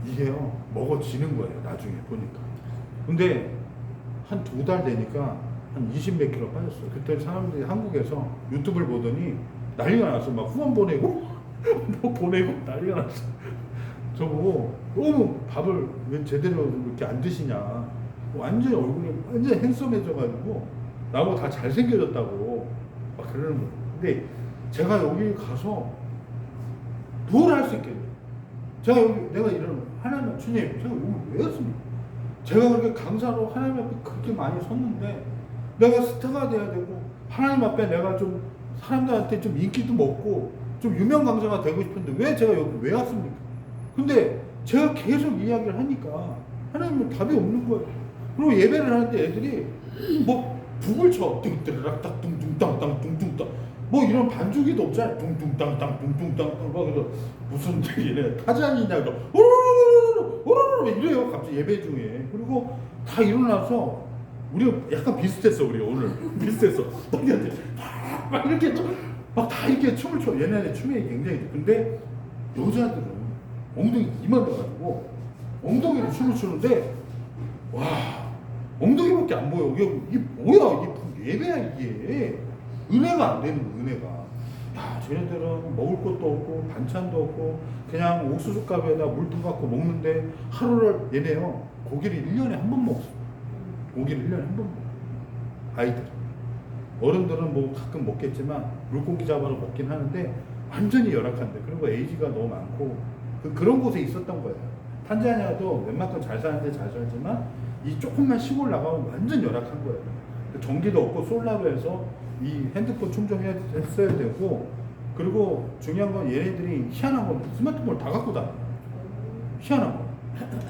이게요 먹어지는 거예요. 나중에 보니까. 근데 한 2달 되니까 한 20몇 킬로 빠졌어요. 그때 사람들이 한국에서 유튜브를 보더니 난리가 났어. 막 후원 보내고 뭐 보내고 난리가 났어. 저보고 너무 밥을 왜 제대로 이렇게 안 드시냐. 완전히 얼굴이 완전히 핸섬해져가지고 나보고 다 잘생겨졌다고 막 그러는 거예요. 근데 제가 여기 가서 뭘 할 수 있겠어요? 제가 여기 내가 이런 하나님 주님 제가 여기 왜 왔습니까? 제가 그렇게 강사로 하나님 앞에 그렇게 많이 섰는데 내가 스타가 돼야 되고 하나님 앞에 내가 좀 사람들한테 좀 인기도 먹고 좀 유명 강사가 되고 싶은데 왜 제가 여기 왜 왔습니까? 근데 제가 계속 이야기를 하니까 하나님은 답이 없는 거예요. 그리고 예배를 하는데 애들이 뭐 북을 쳐 뚱뜨르락딱 뚱뚱땅땅 뚱뚱땅 뭐 이런 반주기도 없잖아요. 뚱뚱땅땅 뚱뚱땅땅 그래서 무슨 얘네 타잔이냐 그래서 오로로로로로로로 이래요. 갑자기 예배 중에. 그리고 다 일어나서 우리 약간 비슷했어. 우리 오늘 비슷했어. 막 이렇게 막 다 이렇게 춤을 춰. 얘네는 춤이 굉장히 근데 여자들은 엉덩이 이만해가지고 엉덩이로 춤을 추는데 와 엉덩이밖에 안 보여. 이게 뭐야 이게 예배야 이게 은혜가 안 되는 거야 은혜가. 야 쟤네들은 먹을 것도 없고 반찬도 없고 그냥 옥수수가루에다 물도 갖고 먹는데 하루를 얘네요 고기를 1년에 한 번 먹어. 고기를 1년에 한 번 먹어. 아이들 어른들은 뭐 가끔 먹겠지만 물고기 잡아서 먹긴 하는데 완전히 열악한데 그리고 에이지가 너무 많고 그런 곳에 있었던 거예요. 탄자니아도 웬만큼 잘 사는데 잘 살지만 이 조금만 시골 나가면 완전 열악한 거예요. 전기도 없고 솔라로 해서 이 핸드폰 충전했어야 되고 그리고 중요한 건 얘네들이 희한한 건 스마트폰을 다 갖고 다녀요. 희한한 거.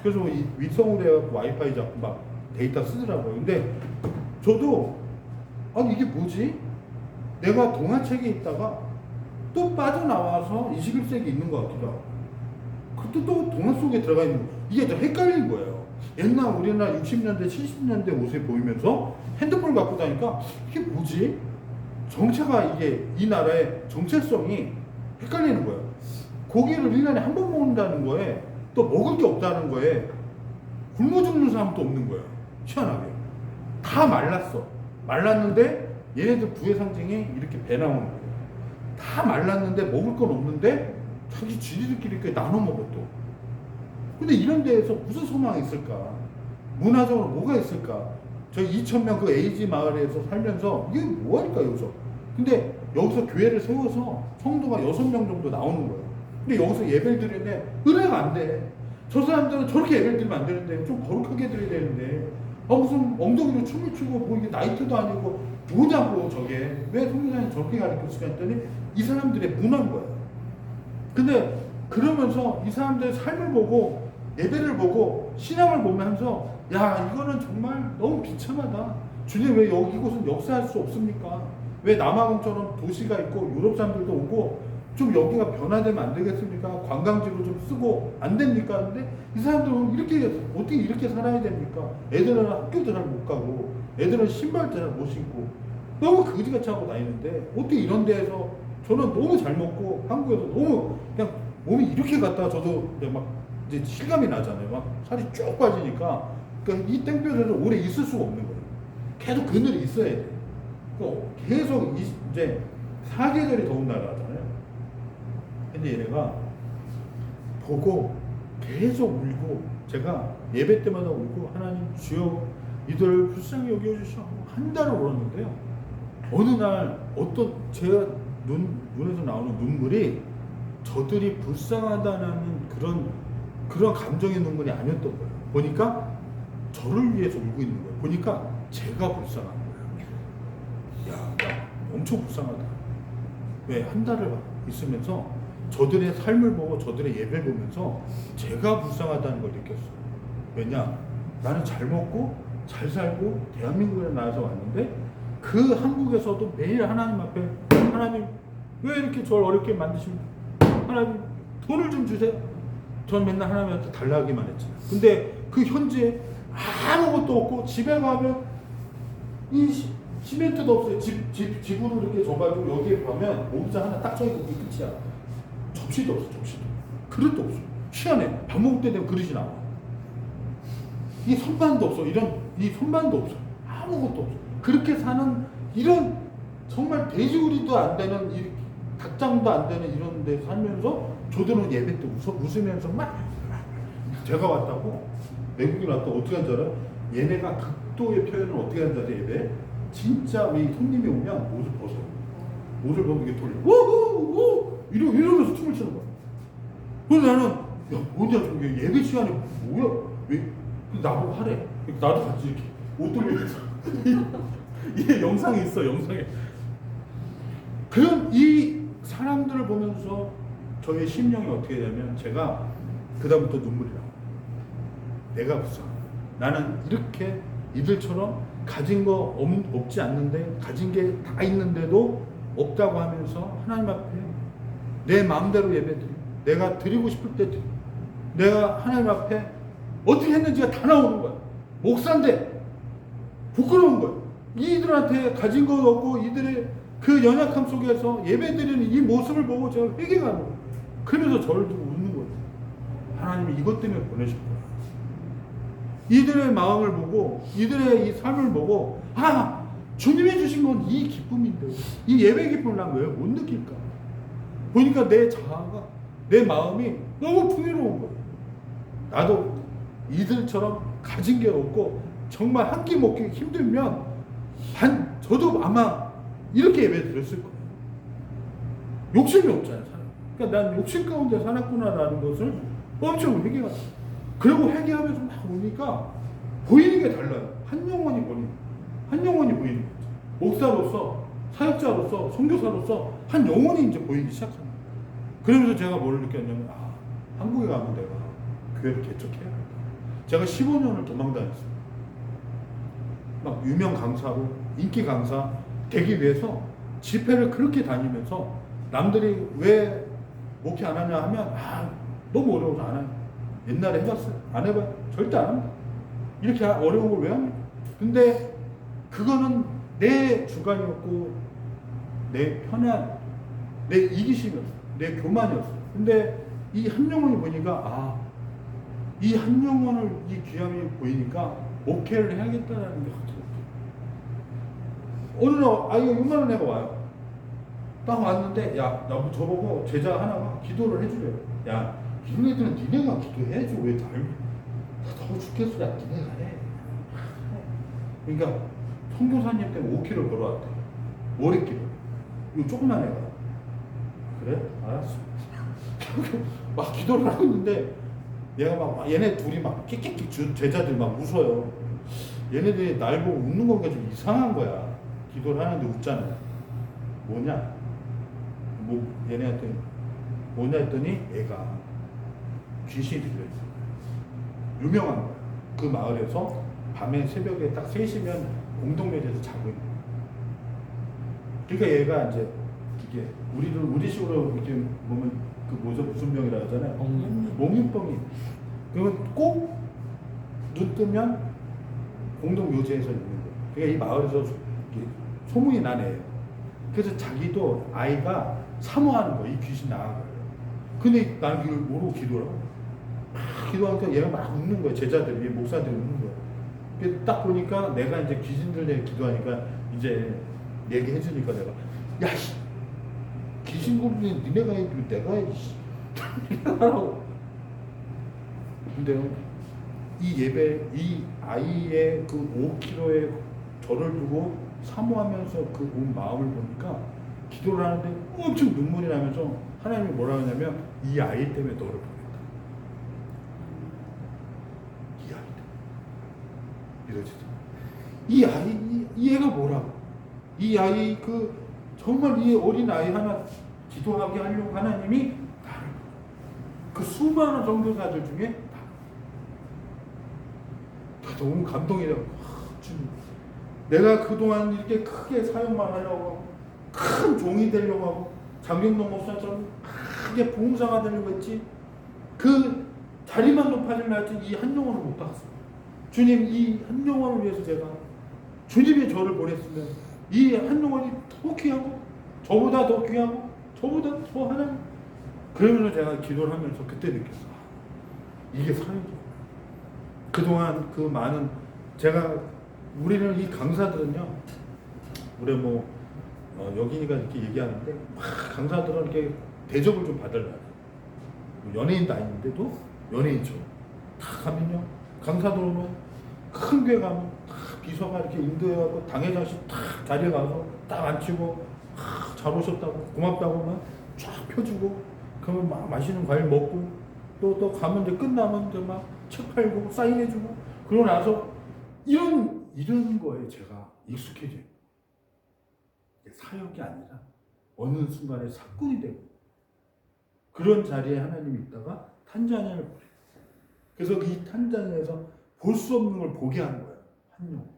그래서 이 위성으로 해갖고 와이파이 잡고 막 데이터 쓰더라고요. 근데 저도 아니 이게 뭐지? 내가 동화책에 있다가 또 빠져나와서 21세기 있는 것 같기도 하고 그것도 또 동화 속에 들어가 있는 거 이게 더 헷갈린 거예요. 옛날 우리나라 60년대 70년대 모습이 보이면서 핸드폰을 갖고 다니까 이게 뭐지? 정체가 이게 이 나라의 정체성이 헷갈리는 거예요. 고기를 1년에 한 번 먹는다는 거에 또 먹을 게 없다는 거에 굶어 죽는 사람도 없는 거예요. 희한하게 다 말랐어. 말랐는데 얘네들 부의 상징이 이렇게 배 나오는 거예요. 다 말랐는데 먹을 건 없는데 자기 쥐들끼리 이렇게 나눠 먹어 또. 근데 이런 데에서 무슨 소망이 있을까? 문화적으로 뭐가 있을까? 저희 2,000명 그 에이지 마을에서 살면서 이게 뭐할까 여기서? 근데 여기서 교회를 세워서 성도가 6명 정도 나오는 거예요. 근데 여기서 예배를 드리는데 은혜가 안 돼. 저 사람들은 저렇게 예배를 드리면 안 되는데 좀 거룩하게 드려야 되는데 무슨 엉덩이로 춤을 추고 뭐 이게 나이트도 아니고 뭐냐고 저게 왜 성교사님 저렇게 가르쳤을까 했더니 이 사람들의 문화인 거예요. 근데 그러면서 이 사람들의 삶을 보고 예배를 보고 신앙을 보면서 야 이거는 정말 너무 비참하다. 주님 왜 여기 이곳은 역사할 수 없습니까? 왜 남아공처럼 도시가 있고 유럽 사람들도 오고 좀 여기가 변화되면 안 되겠습니까? 관광지로 좀 쓰고 안 됩니까? 근데 이 사람들은 이렇게 어떻게 이렇게 살아야 됩니까? 애들은 학교도 잘 못 가고 애들은 신발도 잘 못 신고 너무 그지같이 하고 다니는데 어떻게 이런 데에서 저는 너무 잘 먹고 한국에서 너무 그냥 몸이 이렇게 갔다가 저도 막 이제 실감이 나잖아요. 막 살이 쭉 빠지니까 그러니까 이 땡볕에서 오래 있을 수가 없는 거예요. 계속 그늘이 있어야 돼. 그러니까 계속 이제 사계절이 더운 나라잖아요. 근데 얘네가 보고 계속 울고 제가 예배 때마다 울고 하나님 주여 이들을 불쌍히 여겨주시오 한 달을 울었는데요. 어느 날 어떤 제가 눈에서 나오는 눈물이 저들이 불쌍하다는 그런 감정의 눈물이 아니었던 거예요. 보니까 저를 위해서 울고 있는 거예요. 보니까 제가 불쌍한 거예요. 야, 나 엄청 불쌍하다. 왜 한 달을 있으면서 저들의 삶을 보고 저들의 예배를 보면서 제가 불쌍하다는 걸 느꼈어요. 왜냐? 나는 잘 먹고 잘 살고 대한민국에 나와서 왔는데 그 한국에서도 매일 하나님 앞에 하나님 왜 이렇게 저를 어렵게 만드십니까? 하나님 돈을 좀 주세요. 전 맨날 하나님한테 달라하기만 했잖아요. 근데 그 현재 아무것도 없고 집에 가면 이 시멘트도 없어요. 집으로 이렇게 줘가지고 여기에 가면 모기자 하나 딱 쳐있고 그게 끝이야. 접시도 없어. 접시도. 그릇도 없어. 희한해. 밥 먹을 때 되면 그릇이 나와. 이 선반도 없어. 이 선반도 없어. 아무것도 없어. 그렇게 사는 이런 정말 돼지우리도 안 되는 이 닭장도 안 되는 이런 데 살면서 저들은 예배 때 웃으면서 막 제가 왔다고 외국인 왔다고 어떻게 한 줄 알아요? 얘네가 극도의 표현을 어떻게 하는지 알아요? 예배 진짜 이 손님이 오면 옷을 벗어요. 옷을 벗고 이게 돌려 우우우 이러면서 춤을 추는 거야. 그래서 나는 야 뭐냐 저게 예배 시간에 뭐야 왜 나보고 하래. 나도 같이 이렇게 옷 돌리면서 이게 영상이 있어 영상에. 그런 이 사람들을 보면서 저의 심령이 어떻게 되냐면 제가 그다음부터 눈물이 나요. 내가 불쌍해. 나는 이렇게 이들처럼 가진 거 없지 않는데 가진 게 다 있는데도 없다고 하면서 하나님 앞에 내 마음대로 예배드리고 내가 드리고 싶을 때 드리고 내가 하나님 앞에 어떻게 했는지가 다 나오는 거야. 목사인데 부끄러운 거야. 이들한테 가진 것 없고 이들의 그 연약함 속에서 예배드리는 이 모습을 보고 제가 회개가 하는 거예요. 그러면서 저를 두고 웃는 거예요. 하나님이 이것 때문에 보내신 거예요. 이들의 마음을 보고 이들의 이 삶을 보고 주님이 주신 건 이 기쁨인데 이 예배 기쁨을 난 왜 못 느낄까? 보니까 내 자아가 내 마음이 너무 풍요로운 거예요. 나도 이들처럼 가진 게 없고 정말 한 끼 먹기 힘들면 저도 아마 이렇게 예배 드렸을 거예요. 욕심이 없잖아요. 그러니까 난 욕심 가운데 살았구나라는 것을 엄청 회개가 돼요. 그리고 회개하면서 막 오니까 보이는 게 달라요. 한 영혼이 보이는 거죠. 목사로서, 사역자로서, 선교사로서 한 영혼이 이제 보이기 시작합니다. 그러면서 제가 뭘 느꼈냐면 한국에 가면 내가 교회를 개척해야겠다. 제가 15년을 도망다녔어요. 막 유명 강사로 인기 강사 되기 위해서 집회를 그렇게 다니면서 남들이 왜 목회 안 하냐 하면 너무 어려워서 안 해요. 옛날에 해봤어요. 안 해봐요. 절대 안 합니다. 이렇게 어려운 걸 왜 합니까? 근데 그거는 내 주관이었고 내 편안, 내 이기심이었어요. 내 교만이었어요. 근데 이 한 영혼이 보니까 이 한 영혼을 이 귀함이 보이니까 목회를 해야겠다는 게 확 들었어요. 어느 날 아이가 6만 원 내가 와요. 딱 왔는데 나 저보고 제자 하나가 기도를 해주래요. 이런 애들은 니네가 기도해야지 왜 날 더워 죽겠어. 니네가 해. 그러니까 선교사님 때문에 5km 걸어왔대. 머리끼리. 이거 조그만 애가. 그래? 알았어. 막 기도를 하고 있는데 얘가 막 얘네 둘이 막 끽끽끽 제자들 막 웃어요. 얘네들이 날 보고 웃는 건가 좀 이상한 거야. 기도를 하는데 웃잖아요. 뭐냐? 얘네한테 뭐냐 했더니 애가 귀신이 들려있어. 유명한 거야. 그 마을에서 밤에 새벽에 딱 3시면 공동묘지에서 자고 있는 거야. 그러니까 얘가 이제 이게 우리식으로 이렇게 보면 무슨 병이라 하잖아요. 몽유병이. 그러면 꼭 눈 뜨면 공동묘지에서 있는 거예요. 그러니까 이 마을에서 소문이 나네요. 그래서 자기도 아이가 사모하는 거예요. 이 귀신 나가고요. 근데 나는 이걸 모르고 기도를 하고 기도하니까 얘가 막 웃는 거예요. 제자들이, 목사들이 웃는 거예요. 그래서 딱 보니까 내가 이제 귀신들 내가 기도하니까 이제 얘기해 주니까 내가 귀신 고르니 니네가 해야지 내가 해야지. 하라고. 근데요, 이 예배, 이 아이의 그 5kg의 저를 두고 사모하면서 그 온 마음을 보니까 기도를 하는데 엄청 눈물이 나면서 하나님이 뭐라 하냐면 이 아이 때문에 너를 보냈다. 이 아이 때문에. 이 아이, 이 애가 뭐라고? 이 아이 정말 이 어린 아이 하나 기도하게 하려고 하나님이 나를 그 수많은 선교사들 중에 너무 감동이라고. 내가 그동안 이렇게 크게 사역만 하려고 하고 큰 종이 되려고 하고 장경동 목사처럼 크게 부흥사가 되려고 했지 그 자리만 높아지려 했지 이 한 영혼을 못 봤어요. 주님, 이 한 영혼을 위해서 제가 주님이 저를 보냈으면 이 한 영혼이 더 귀하고 저보다 더 귀하고 저보다 더 하나님. 그러면서 제가 기도를 하면서 그때 느꼈어. 이게 사역이야. 그동안 그 많은 우리는 이 강사들은요, 우리 여기니까 이렇게 얘기하는데 강사들은 이렇게 대접을 좀 받으려고. 연예인도 아닌데도 연예인처럼 다 가면요. 강사도로는 큰 교회 가면 다 비서가 이렇게 인도해갖고 당회장씩 다 자리에 가서 딱 앉히고 잘 오셨다고 고맙다고 막쫙 펴주고 그러면 막 맛있는 과일 먹고 또 가면 이제 끝나면 이제 막 책 팔고 사인해주고 그러고 나서 이런 거에 제가 익숙해져요. 사역이 아니라 어느 순간에 사건이 되고 그런 자리에 하나님이 있다가 탄자니아를 보내요. 그래서 이 탄자니아에서 볼 수 없는 걸 보게 하는 거예요. 한 영혼.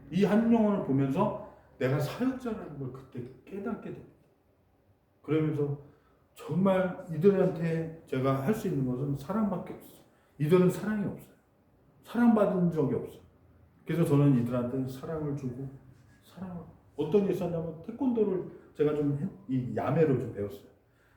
이 한 영혼을 보면서 내가 사역자라는 걸 그때 깨닫게 됩니다. 그러면서 정말 이들한테 제가 할 수 있는 것은 사랑밖에 없어요. 이들은 사랑이 없어요. 사랑받은 적이 없어요. 그래서 저는 이들한테 사랑을 주고 어떤 게 있었냐면 태권도를 제가 이 야매로 좀 배웠어요.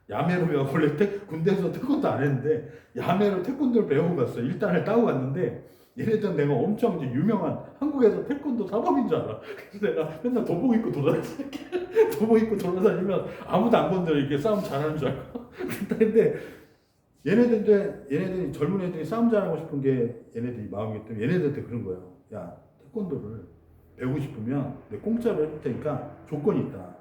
야매로 배워 원래 군대에서 태권도 안 했는데 야매로 태권도를 배우고 갔어요. 일단을 따고 갔는데 얘네들은 내가 엄청 이제 유명한 한국에서 태권도 사범인 줄 알아. 그래서 내가 맨날 도복 입고 돌아다니면 도복 입고 돌아다니면 아무도 안 건드려 이렇게 싸움 잘하는 줄 알고. 근데 얘네들이 젊은 애들이 싸움 잘하고 싶은 게 얘네들이 마음이기 때문에 얘네들한테 그런 거예요. 야 태권도를 배우고 싶으면 내가 공짜로 해줄 테니까 조건이 있다.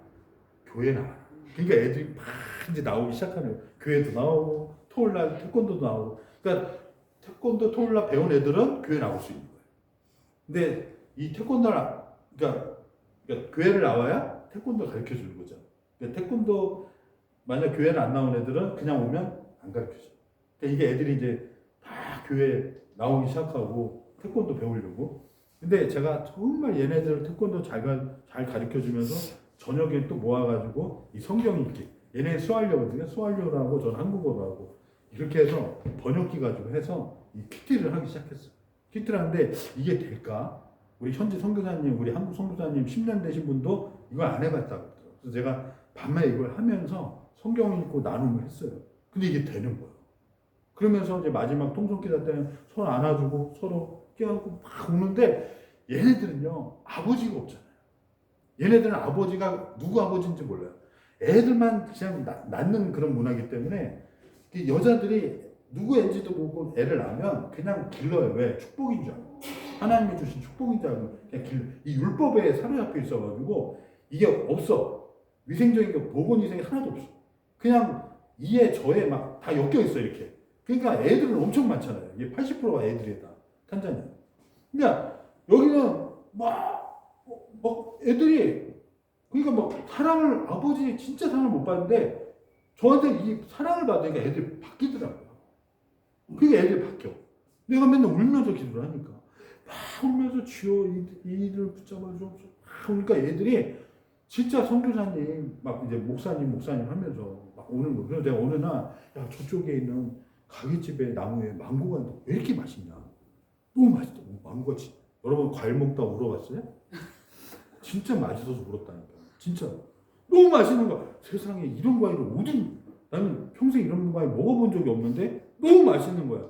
교회 나와라. 그러니까 애들이 막 이제 나오기 시작하는 거예요. 교회도 나오고 토요일날 태권도도 나오고. 그러니까 태권도 토요일날 배운 애들은 교회 나올 수 있는 거예요. 근데 이 태권도를 그러니까 교회를 나와야 태권도 가르쳐 주는 거죠. 그러니까 태권도 만약 교회를 안 나온 애들은 그냥 오면 안 가르쳐 줘. 그러니까 이게 애들이 이제 다 교회 나오기 시작하고 태권도 배우려고. 근데 제가 정말 얘네들 태권도 잘 가르쳐 주면서 저녁에 또 모아가지고 이 성경 읽기. 얘네 수활료거든요. 수활료로 하고 저는 한국어로 하고 이렇게 해서 번역기 가지고 해서 이 큐티를 하기 시작했어요. 큐티를 하는데 이게 될까? 우리 현지 선교사님, 우리 한국 선교사님 10년 되신 분도 이걸 안 해봤다고 그러더라고요. 그래서 제가 밤에 이걸 하면서 성경 읽고 나눔을 했어요. 근데 이게 되는 거예요. 그러면서 이제 마지막 통성기도 때는 손 안아주고 서로 깨안고 막 우는데 얘네들은요 아버지가 없잖아요. 얘네들은 아버지가 누구 아버지인지 몰라요. 애들만 그냥 낳는 그런 문화이기 때문에 여자들이 누구 애인지도 모르고 애를 낳으면 그냥 길러요. 왜? 축복인 줄 알고. 하나님이 주신 축복인 줄 알고 그냥 길러. 이 율법에 사로잡혀 있어가지고 이게 없어. 위생적인 게 보건위생이 하나도 없어. 그냥 이에 저에 막 다 엮여 있어 이렇게. 그러니까 애들은 엄청 많잖아요. 이게 80%가 애들이다. 탄자니아. 그러니까 여기는 막 애들이 그러니까 막 사랑을 아버지 진짜 사랑을 못 받는데 저한테 이 사랑을 받으니까 애들이 바뀌더라고요. 그러니까 애들이 바뀌어. 내가 맨날 울면서 기도를 하니까 막 울면서 주여 이를 붙잡아 주옵소서. 그러니까 애들이 진짜 선교사님 막 이제 목사님 하면서 막 오는 거예요. 그래서 내가 어느 날 야 저쪽에 있는 가게집에 나무에 망고가 왜 이렇게 맛있냐? 너무 맛있다. 망고가 여러분 과일 먹다 울어봤어요? 진짜 맛있어서 울었다니까. 진짜 너무 맛있는 거야. 세상에 이런 과일을 나는 평생 이런 과일 먹어본 적이 없는데 너무 맛있는 거야.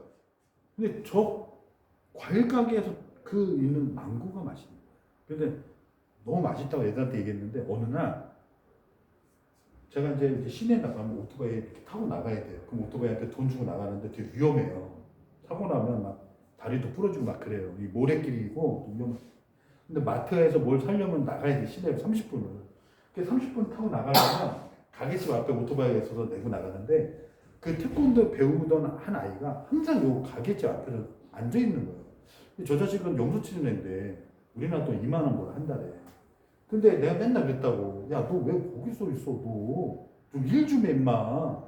근데 저 과일 가게에서 그 있는 망고가 맛있는 거야. 근데 너무 맛있다고 애들한테 얘기했는데 어느 날 제가 이제 시내에 나가면 오토바이 이렇게 타고 나가야 돼요. 그럼 오토바이한테 돈 주고 나가는데 되게 위험해요. 타고 나면 막 다리도 부러지고 막 그래요. 이 모래길이고 위험해. 근데 마트에서 뭘 사려면 나가야 돼. 시내에 30분을. 그래서 30분 타고 나가려면 가게집 앞에 오토바이가 있어서 내고 나가는데 그 태권도 배우던 한 아이가 항상 요 가게집 앞에서 앉아 있는 거예요. 저 자식은 영수 치는 애인데 우리나라 돈 2만 원 벌어 한 달에. 근데 내가 맨날 그랬다고. 야, 너 왜 거기서 있어? 너 좀 일 좀 해, 임마.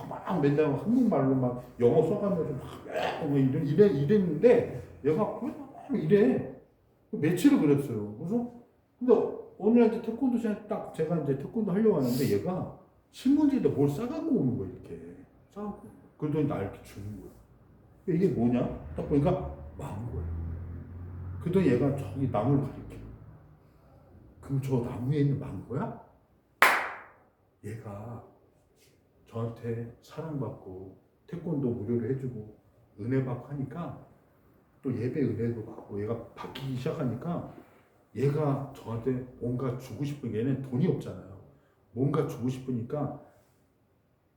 막 맨날 한국말로 막 영어 써가면서 막 이랬는데 얘가 왜 이래? 며칠을 그랬어요. 그래서 근데 어느 날 태권도 시간에 딱 제가 이제 태권도 하려고 하는데 얘가 신문지에다 뭘 싸갖고 오는 거야 이렇게 싸갖고. 그러더니 나 이렇게 주는 거야. 이게 뭐냐? 딱 보니까 망고야. 그러더니 얘가 저기 나무를 가리켜. 그럼 저 나무에 있는 망고야? 얘가 저한테 사랑받고 태권도 무료로 해주고 은혜 받고 하니까 또 예배 은혜도 받고 얘가 바뀌기 시작하니까 얘가 저한테 뭔가 주고 싶은 얘는 돈이 없잖아요. 뭔가 주고 싶으니까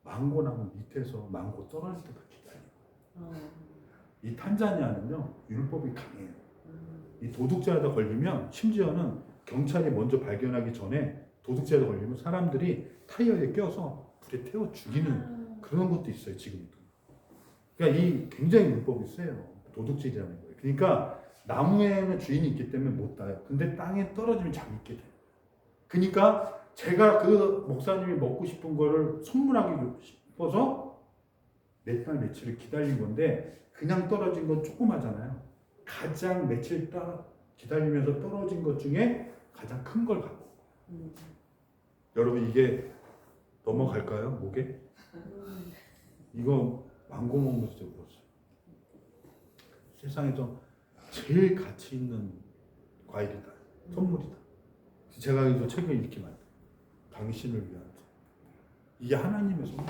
망고 나무 밑에서 망고 떨어질 때까지 기다려. 이 탄자니아는요 율법이 강해요. 이 도둑질하다 걸리면 심지어는 경찰이 먼저 발견하기 전에 도둑질하다 걸리면 사람들이 타이어에 껴서 불에 태워 죽이는 그런 것도 있어요 지금도. 그러니까 이 굉장히 율법이 세요. 도둑질이라는 거예요. 그러니까 나무에는 주인이 있기 때문에 못 따요. 근데 땅에 떨어지면 잡게 돼요. 그러니까 제가 그 목사님이 먹고 싶은 거를 선물하기 싶어서 몇 달 며칠을 기다린 건데 그냥 떨어진 건 조그마잖아요. 가장 며칠 기다리면서 떨어진 것 중에 가장 큰 걸 갖고 온 거예요. 여러분 이게 넘어갈까요? 목에? 이거 망고 먹으면서 울었어요. 세상에서 제일 가치 있는 과일이다. 선물이다. 제가 이 책을 읽기 만든 당신을 위한 이게 하나님의 선물.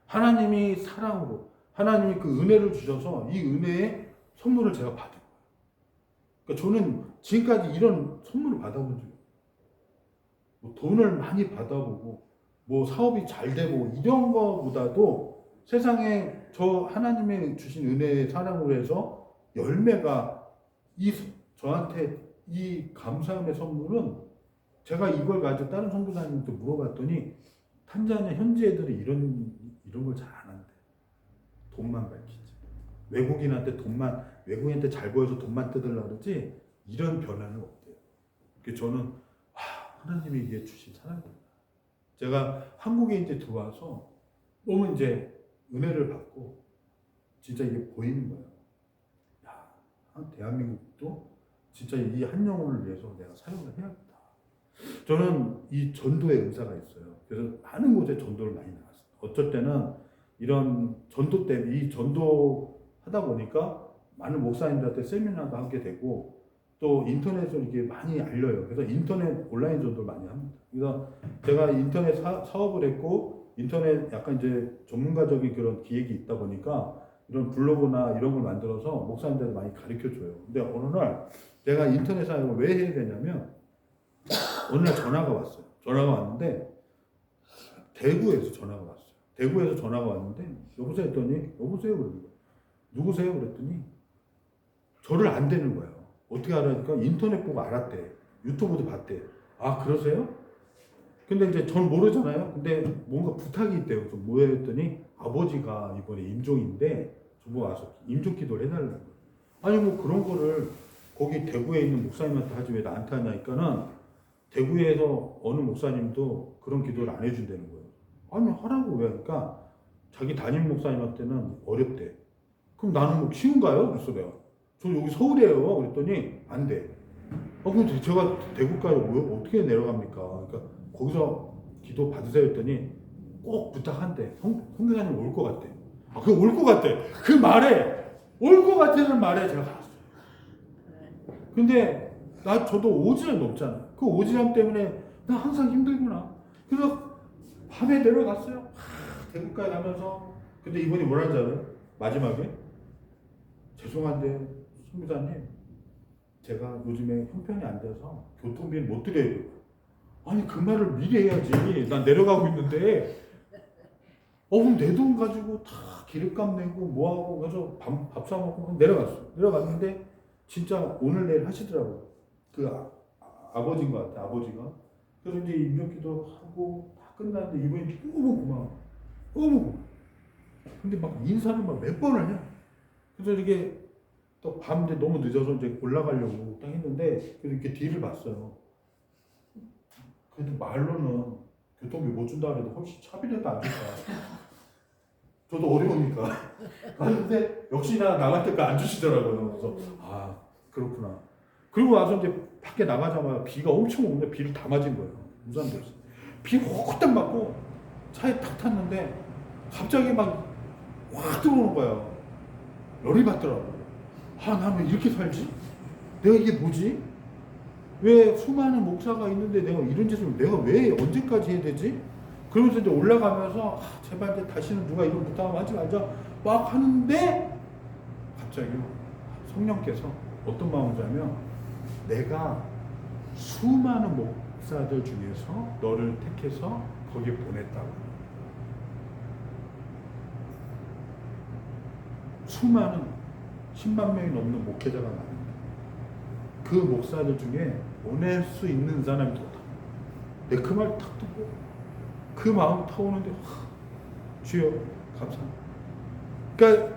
하나님이 사랑으로 하나님이 그 은혜를 주셔서 이 은혜의 선물을 제가 받은 거예요. 그러니까 저는 지금까지 이런 선물을 받아본 적이 없어요. 뭐 돈을 많이 받아보고 뭐 사업이 잘 되고 이런 거보다도 세상에 저 하나님의 주신 은혜의 사랑으로 해서 열매가 저한테 이 감사함의 선물은 제가 이걸 가지고 다른 선교사님한테 물어봤더니 탄자니아 현지 애들이 이런 걸 잘 안 한대. 돈만 밝히지. 외국인한테 잘 보여서 돈만 뜯으려고 그러지 이런 변화는 없대요. 그래서 저는 하나님이 이게 주신 사랑입니다. 제가 한국에 이제 들어와서 너무 이제 은혜를 받고 진짜 이게 보이는 거예요. 대한민국도 진짜 이 한 영혼을 위해서 내가 사역을 해야겠다. 저는 이 전도의 은사가 있어요. 그래서 많은 곳에 전도를 많이 나갔어요. 어쩔 때는 이런 전도 때문에 이 전도 하다 보니까 많은 목사님들한테 세미나도 하게 되고 또 인터넷으로 이게 많이 알려요. 그래서 인터넷 온라인 전도를 많이 합니다. 그래서 제가 인터넷 사업을 했고 인터넷 약간 이제 전문가적인 그런 기획이 있다 보니까 이런 블로그나 이런 걸 만들어서 목사님들한테 많이 가르쳐 줘요. 근데 어느 날 제가 인터넷 사역을 왜 해야 되냐면 어느 날 전화가 왔어요. 전화가 왔는데 대구에서 전화가 왔어요. 대구에서 전화가 왔는데 여보세요 했더니 여보세요 그러는 거예요. 누구세요 그랬더니 저를 안 되는 거예요. 어떻게 알아니까 인터넷 보고 알았대. 유튜브도 봤대. 아 그러세요? 근데 이제 전 모르잖아요. 근데 뭔가 부탁이 있대요. 좀 뭐예요 했더니 아버지가 이번에 임종인데 저보고 와서 임종 기도를 해달라는 거예요. 아니 뭐 그런 거를 거기 대구에 있는 목사님한테 하지 왜 나한테 하냐니까는 대구에서 어느 목사님도 그런 기도를 안 해준다는 거예요. 아니 하라고 왜 하니까 자기 담임 목사님한테는 어렵대. 그럼 나는 뭐 쉬운가요? 그랬어 내가. 저 여기 서울이에요. 그랬더니 안 돼. 그럼 제가 대구까지 어떻게 내려갑니까? 그러니까 거기서 기도 받으세요 했더니 꼭 부탁한대. 성교사님 올 것 같대. 그 올 것 같대. 그 말에 올 것 같다는 말에 제가 갔어요. 근데 저도 오지랖이 높잖아. 그 오지랖 때문에 나 항상 힘들구나. 그래서 밤에 내려갔어요. 대구까지 가면서. 근데 이분이 뭐라는 줄 알아요? 마지막에 죄송한데 선교사님 제가 요즘에 형편이 안 돼서 교통비를 못 드려요. 아니 그 말을 미리 해야지. 난 내려가고 있는데 그럼 내 돈 가지고 다 기름값 내고 뭐하고 그래서 밥 사 먹고 내려갔어. 내려갔는데 진짜 오늘 내일 하시더라고요. 그 아버지인 것 같아. 아버지가. 그래서 이제 임종기도 하고 다 끝났는데 이분이 너무 고마워. 너무 고마워. 근데 막 인사를 막 몇 번을 해. 그래서 이게 또 밤 이제 너무 늦어서 이제 올라가려고 딱 했는데 그래서 이렇게 뒤를 봤어요. 그래도 말로는 교통비 못 준다 그래도 혹시 차비라도 안 줄까? 저도 어려우니까. 근데 역시나 나갈 때까지 안 주시더라고요. 그래서 그렇구나. 그리고 와서 이제 밖에 나가자마자 비가 엄청 오는데 비를 다 맞은 거예요. 우산도 없어. 비 호딱 맞고 차에 탁 탔는데 갑자기 막 확 들어오는 거예요. 열이 받더라고요. 나는 이렇게 살지? 내가 이게 뭐지? 왜 수많은 목사가 있는데 내가 이런 짓을 내가 왜 언제까지 해야 되지? 그러면서 이제 올라가면서 제발 이제 다시는 누가 이런 부탁하면 하지 말자 막 하는데 갑자기 성령께서 어떤 마음이냐면 내가 수많은 목사들 중에서 너를 택해서 거기에 보냈다고. 수많은 10만 명이 넘는 목회자가 많습니다. 그 목사들 중에 보낼 수 있는 사람이 더 다. 내 그 말 탁 듣고 그 마음 타오는데 주여 감사합니다. 그러니까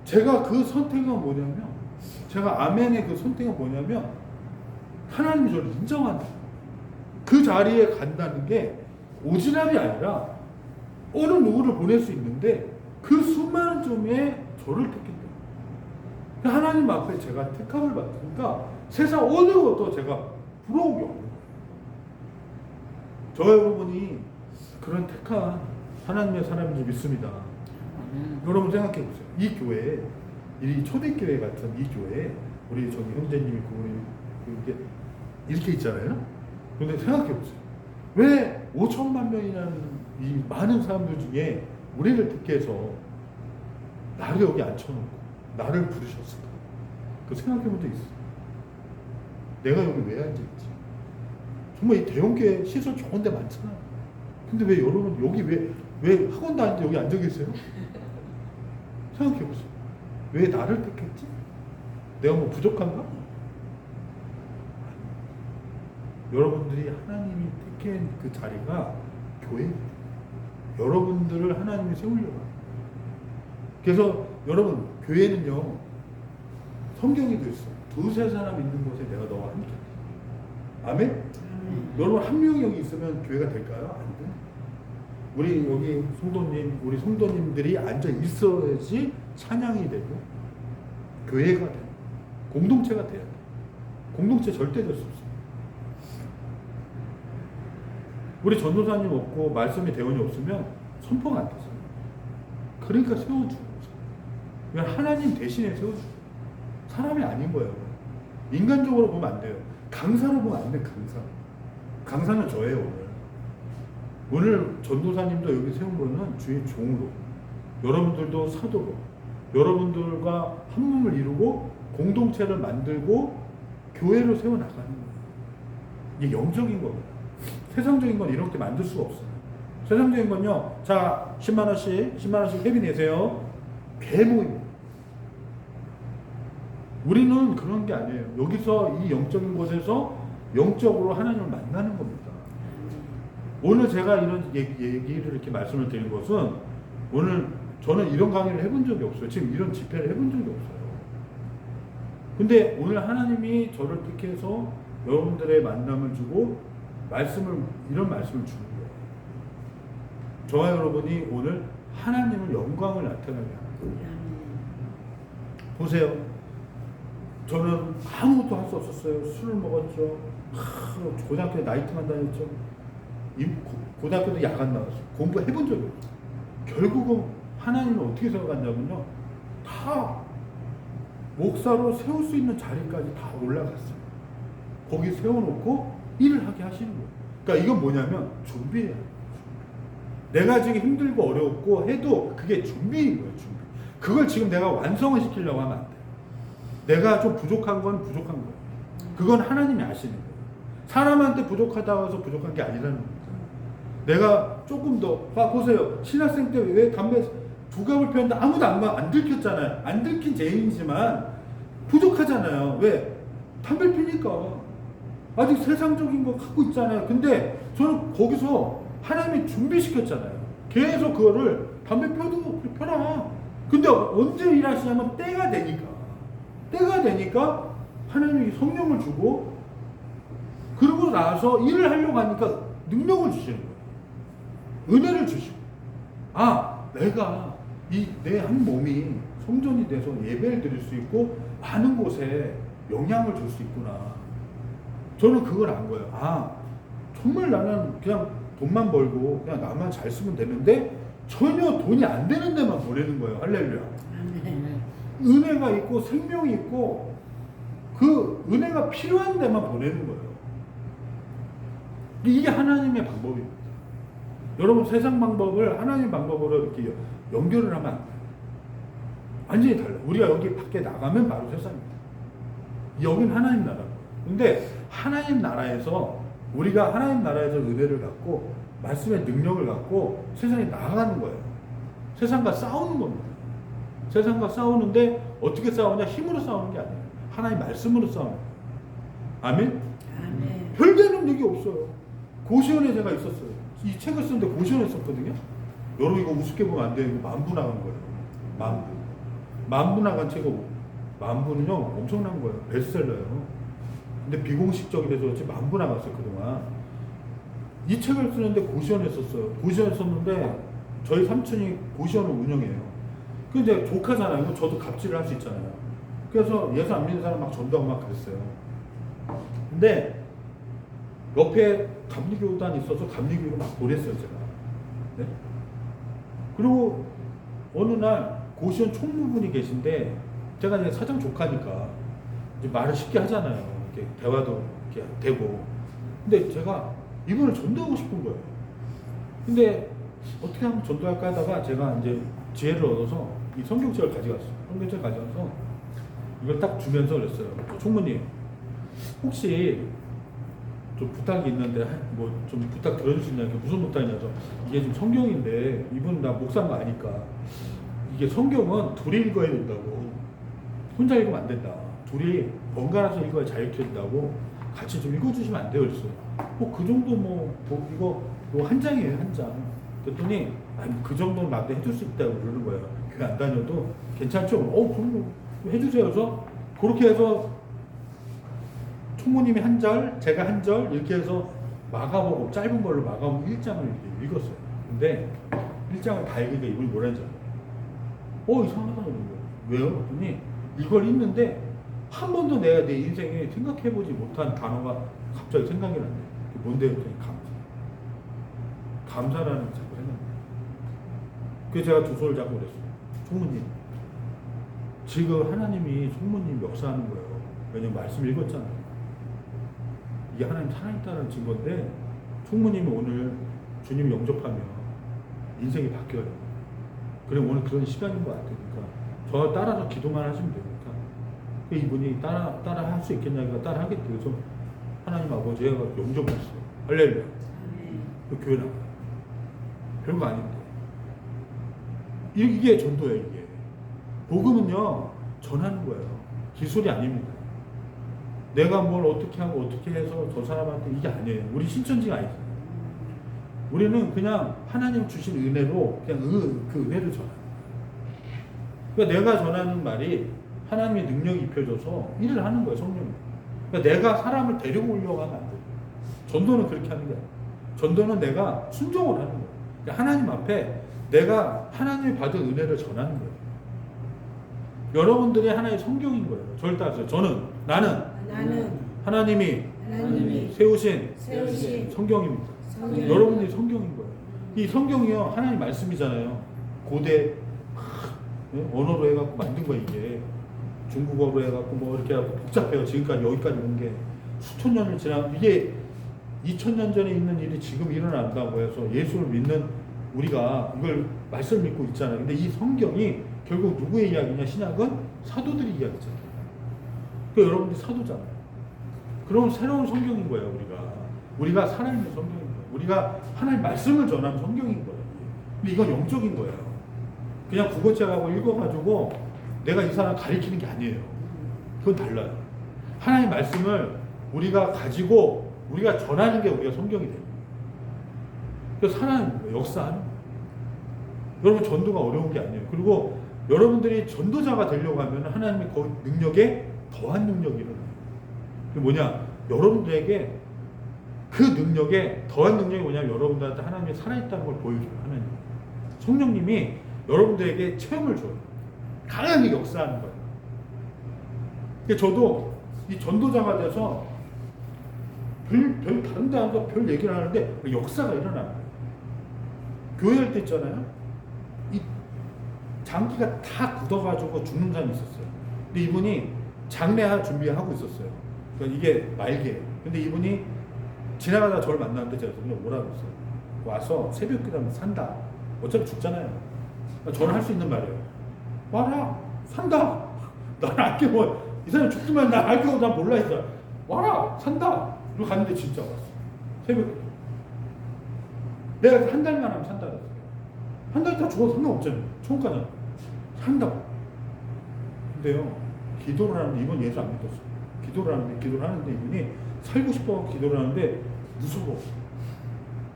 제가 그 선택은 뭐냐면, 제가 아멘의 그 선택은 뭐냐면, 하나님이 저를 인정한다. 그 자리에 간다는 게 오지랖이 아니라 어느 누구를 보낼 수 있는데 그 수많은 중에 저를 택했다. 하나님 앞에 제가 택함을 받으니까 세상 어느 것도 제가 부러운 게 없는 거예요. 저 여러분이 그런 택한 하나님의 사람인 줄 믿습니다. 여러분 생각해 보세요. 이 교회, 이 초대교회 같은 이 교회, 우리 저기 형제님이 이렇게 있잖아요. 그런데 생각해 보세요. 왜 5천만 명이라는 이 많은 사람들 중에 우리를 택해서 나를 여기 앉혀놓고 나를 부르셨을까? 그 생각해 본 적 있어요. 내가 여기 왜 앉아있지? 정말 이 대형교회 시설 좋은 데 많잖아요. 근데 왜 여러분 여기 왜 학원 다니는데 여기 앉아 계세요? 생각해 보세요. 왜 나를 택했지? 내가 뭐 부족한가? 여러분들이 하나님이 택한 그 자리가 교회입니다. 여러분들을 하나님이 세우려고 합니다. 그래서 여러분, 교회는요, 성경에도 있어. 두세 사람 있는 곳에 내가 너와 함께. 아멘? 여러분 한 명이 여기 있으면 교회가 될까요? 안 돼. 우리 여기 성도님, 우리 성도님들이 앉아 있어야지 찬양이 되고 교회가 돼. 공동체가 돼야 돼. 공동체 절대 될 수 없어. 우리 전도사님 없고 말씀의 대원이 없으면 선포가 안 되잖아요. 그러니까 세워주는 거죠. 그냥 하나님 대신에 세워주고. 사람이 아닌 거예요. 인간적으로 보면 안 돼요. 강사로 보면 안 돼. 강사는 저예요. 오늘 전도사님도 여기 세운 거는 주의 종으로, 여러분들도 사도로, 여러분들과 한 몸을 이루고 공동체를 만들고 교회로 세워나가는 거예요. 이게 영적인 겁니다. 세상적인 건 이렇게 만들 수가 없어요. 세상적인 건요, 자 10만원씩 회비 내세요. 괴모입니다. 우리는 그런 게 아니에요. 여기서 이 영적인 곳에서 영적으로 하나님을 만나는 겁니다. 오늘 제가 이런 얘기를 이렇게 말씀을 드린 것은, 오늘 저는 이런 강의를 해본 적이 없어요. 지금 이런 집회를 해본 적이 없어요. 근데 오늘 하나님이 저를 택해서 여러분들의 만남을 주고 이런 말씀을 주는 거예요. 저와 여러분이 오늘 하나님을 영광을 나타나게 하는 거예요. 보세요. 저는 아무것도 할 수 없었어요. 술을 먹었죠. 고등학교에 나이트만 다녔죠. 고등학교도 야간 나왔어요. 공부해본 적이 없어요. 결국은 하나님을 어떻게 생각하냐면요, 다 목사로 세울 수 있는 자리까지 다 올라갔어요. 거기 세워놓고 일을 하게 하시는 거예요. 그러니까 이건 뭐냐면 준비해야 돼요. 내가 지금 힘들고 어렵고 해도 그게 준비인 거예요. 준비. 그걸 지금 내가 완성을 시키려고 하면 안 돼요. 내가 좀 부족한 건 부족한 거예요. 그건 하나님이 아시는 거예요. 사람한테 부족하다고 해서 부족한 게 아니라는 겁니다. 내가 조금 더, 보세요. 신학생 때 왜 담배 두 갑을 피웠는데 아무도 안 들켰잖아요. 안 들킨 죄인이지만 부족하잖아요. 왜? 담배 피니까. 아직 세상적인 거 갖고 있잖아요. 근데 저는 거기서 하나님이 준비시켰잖아요. 계속 그거를 담배 펴도 펴라. 근데 언제 일하시냐면 때가 되니까 하나님이 성령을 주고, 그러고 나서 일을 하려고 하니까 능력을 주시는 거예요. 은혜를 주시고, 내가 내 한 몸이 성전이 돼서 예배를 드릴 수 있고 많은 곳에 영향을 줄 수 있구나. 저는 그걸 안 거예요. 정말 나는 그냥 돈만 벌고 그냥 나만 잘 쓰면 되는데 전혀 돈이 안 되는 데만 보내는 거예요. 할렐루야. 은혜가 있고 생명이 있고 그 은혜가 필요한 데만 보내는 거예요. 이게 하나님의 방법입니다. 여러분, 세상 방법을 하나님 방법으로 이렇게 연결을 하면 안 돼요. 완전히 달라요. 우리가 여기 밖에 나가면 바로 세상입니다. 여긴 하나님 나라고. 근데 하나님 나라에서, 우리가 하나님 나라에서 은혜를 갖고 말씀의 능력을 갖고 세상에 나아가는 거예요. 세상과 싸우는 겁니다. 세상과 싸우는데 어떻게 싸우냐? 힘으로 싸우는 게 아니에요. 하나님 말씀으로 싸우는 거예요. 아멘? 아멘. 별다른 능력이 없어요. 고시원에 제가 있었어요. 이 책을 쓰는데 고시원에 있었거든요. 여러분 이거 우습게 보면 안 돼요. 이거 만부 나간 거예요. 만부 나간 책이고, 만부는요 엄청난 거예요. 베스트셀러예요. 근데 비공식적이 돼서 그렇지 만부 나갔어요 그동안. 이 책을 쓰는데 고시원에 썼어요. 고시원에 썼는데 저희 삼촌이 고시원을 운영해요. 근데 조카잖아요. 저도 갑질을 할 수 있잖아요. 그래서 예수 안 믿는 사람 막 전도하고 막 그랬어요. 근데 옆에 감리교단이 있어서 감리교로 막 보냈어요 제가. 네? 그리고 어느 날 고시원 총무분이 계신데 제가 이제 사장 조카니까 이제 말을 쉽게 하잖아요. 이렇게 대화도 이렇게 되고. 근데 제가 이분을 전도하고 싶은 거예요. 근데 어떻게 하면 전도할까 하다가 제가 이제 지혜를 얻어서 이 성경책을 가져갔어요. 성경책을 가져가서 이걸 딱 주면서 그랬어요. 총무님, 혹시 좀 부탁이 있는데 뭐 좀 부탁 들어줄 수 있냐? 무슨 부탁이냐죠. 이게 지금 성경인데 이분 나 목사인 거 아니까 이게 성경은 둘이 읽어야 된다고. 혼자 읽으면 안 된다. 둘이 번갈아서 읽어야 잘 읽힌다고. 같이 좀 읽어주시면 안 돼요? 그랬어요. 그 정도 이거 한 장이에요, 한 장. 그랬더니 아니 그 정도는 나도 해줄 수 있다고 그러는 거예요. 교회 안 다녀도 괜찮죠? 그럼 해주세요. 그래서 그렇게 해서 총무님이 한 절, 제가 한 절 이렇게 해서 마가복음 짧은 걸로 마가복음 1장을 이렇게 읽었어요. 근데 1장을 다 읽으니까 이분이 뭐라는지 알아요? 이상하다 그러는 거예요. 왜요? 그랬더니 이걸 읽는데 한 번도 내가 내 인생에 생각해보지 못한 단어가 갑자기 생각이 났네. 뭔데? 그랬더니 감사라는 게 자꾸 생각나요. 그래서 제가 두 손을 잡고 그랬어요. 총무님, 지금 하나님이 총무님 역사하는 거예요. 왜냐면 말씀 읽었잖아요. 이게 하나님 살아있다는 증거인데 총무님이 오늘 주님 영접하면 인생이 바뀌어요. 그래 오늘 그런 시간인 것 같아요. 그러니까 저 따라서 기도만 하시면 되니까 이분이 따라 할 수 있겠냐니까 따라 하겠대요. 그래서 하나님 아버지가 영접을 했어요. 할렐루야. 그 교회 나가요. 별거 아닌데 이게 전도예요. 이게 복음은요 전하는 거예요. 기술이 아닙니다. 내가 뭘 어떻게 하고 어떻게 해서 저 사람한테 이게 아니에요. 우리 신천지가 아니잖아요. 우리는 그냥 하나님 주신 은혜로 그냥 그 은혜를 전하는 거예요. 그러니까 내가 전하는 말이 하나님의 능력이 입혀져서 일을 하는 거예요. 성령이. 그러니까 내가 사람을 데리고 오려고 하면 안 돼요. 전도는 그렇게 하는 게 아니에요. 전도는 내가 순종을 하는 거예요. 그러니까 하나님 앞에 내가 하나님이 받은 은혜를 전하는 거예요. 여러분들이 하나의 성경인 거예요. 저를 따라서 나는 하나님이 세우신 성경입니다. 여러분들이 성경인 거예요. 이 성경이요 하나님 말씀이잖아요. 고대 언어로 해갖고 만든 거 이게 중국어로 해갖고 뭐 이렇게 해갖고 복잡해요. 지금까지 여기까지 온 게 수천 년을 지나 이게 2000년 전에 있는 일이 지금 일어난다고 해서 예수를 믿는 우리가 이걸 말씀을 믿고 있잖아요. 근데 이 성경이 결국 누구의 이야기냐? 신약은 사도들의 이야기잖아요. 그러니까 여러분들이 사도잖아요. 그럼 새로운 성경인 거예요. 우리가 살아있는 성경인 거예요. 우리가 하나님 말씀을 전하는 성경인 거예요. 근데 이건 영적인 거예요. 그냥 국어책하고 읽어가지고 내가 이 사람 가리키는 게 아니에요. 그건 달라요. 하나님 말씀을 우리가 가지고 우리가 전하는 게 우리가 성경이 돼요. 그래서 살아있는 거예요. 역사하는 거예요. 여러분 전도가 어려운 게 아니에요. 그리고 여러분들이 전도자가 되려고 하면 하나님의 그 능력에 더한 능력이 일어나요. 그게 뭐냐? 여러분들에게 그 능력에 더한 능력이 뭐냐면 여러분들한테 하나님이 살아있다는 걸 보여줘요. 하나님. 성령님이 여러분들에게 체험을 줘요. 강하게 역사하는 거예요. 그러니까 저도 이 전도자가 돼서 별 다른 데 앉아서 별 얘기를 하는데 역사가 일어나는 거예요. 교회 할 때 있잖아요. 이 장기가 다 굳어가지고 죽는 사람이 있었어요. 근데 이분이 장례할 준비하고 있었어요. 그러니까 이게 말기예요. 근데 이분이 지나가다가 저를 만났는데 제가 그냥 오라고 했어요. 와서 새벽 기도하면 산다. 어차피 죽잖아요. 그러니까 저는 할 수 있는 말이에요. 와라 산다. 난 알게 이 사람이 죽지만 난 알게 난 몰라 했어. 와라 산다. 그리고 갔는데 진짜 왔어. 새벽 기도. 내가 한 달만 하면 산다 그랬어요. 한 달 있다 죽어도 상관없잖아요. 총가잖아. 산다고. 근데요, 기도를 하는데, 이번 예수 안 믿었어. 기도를 하는데 이분이 살고 싶어 기도를 하는데 무서워.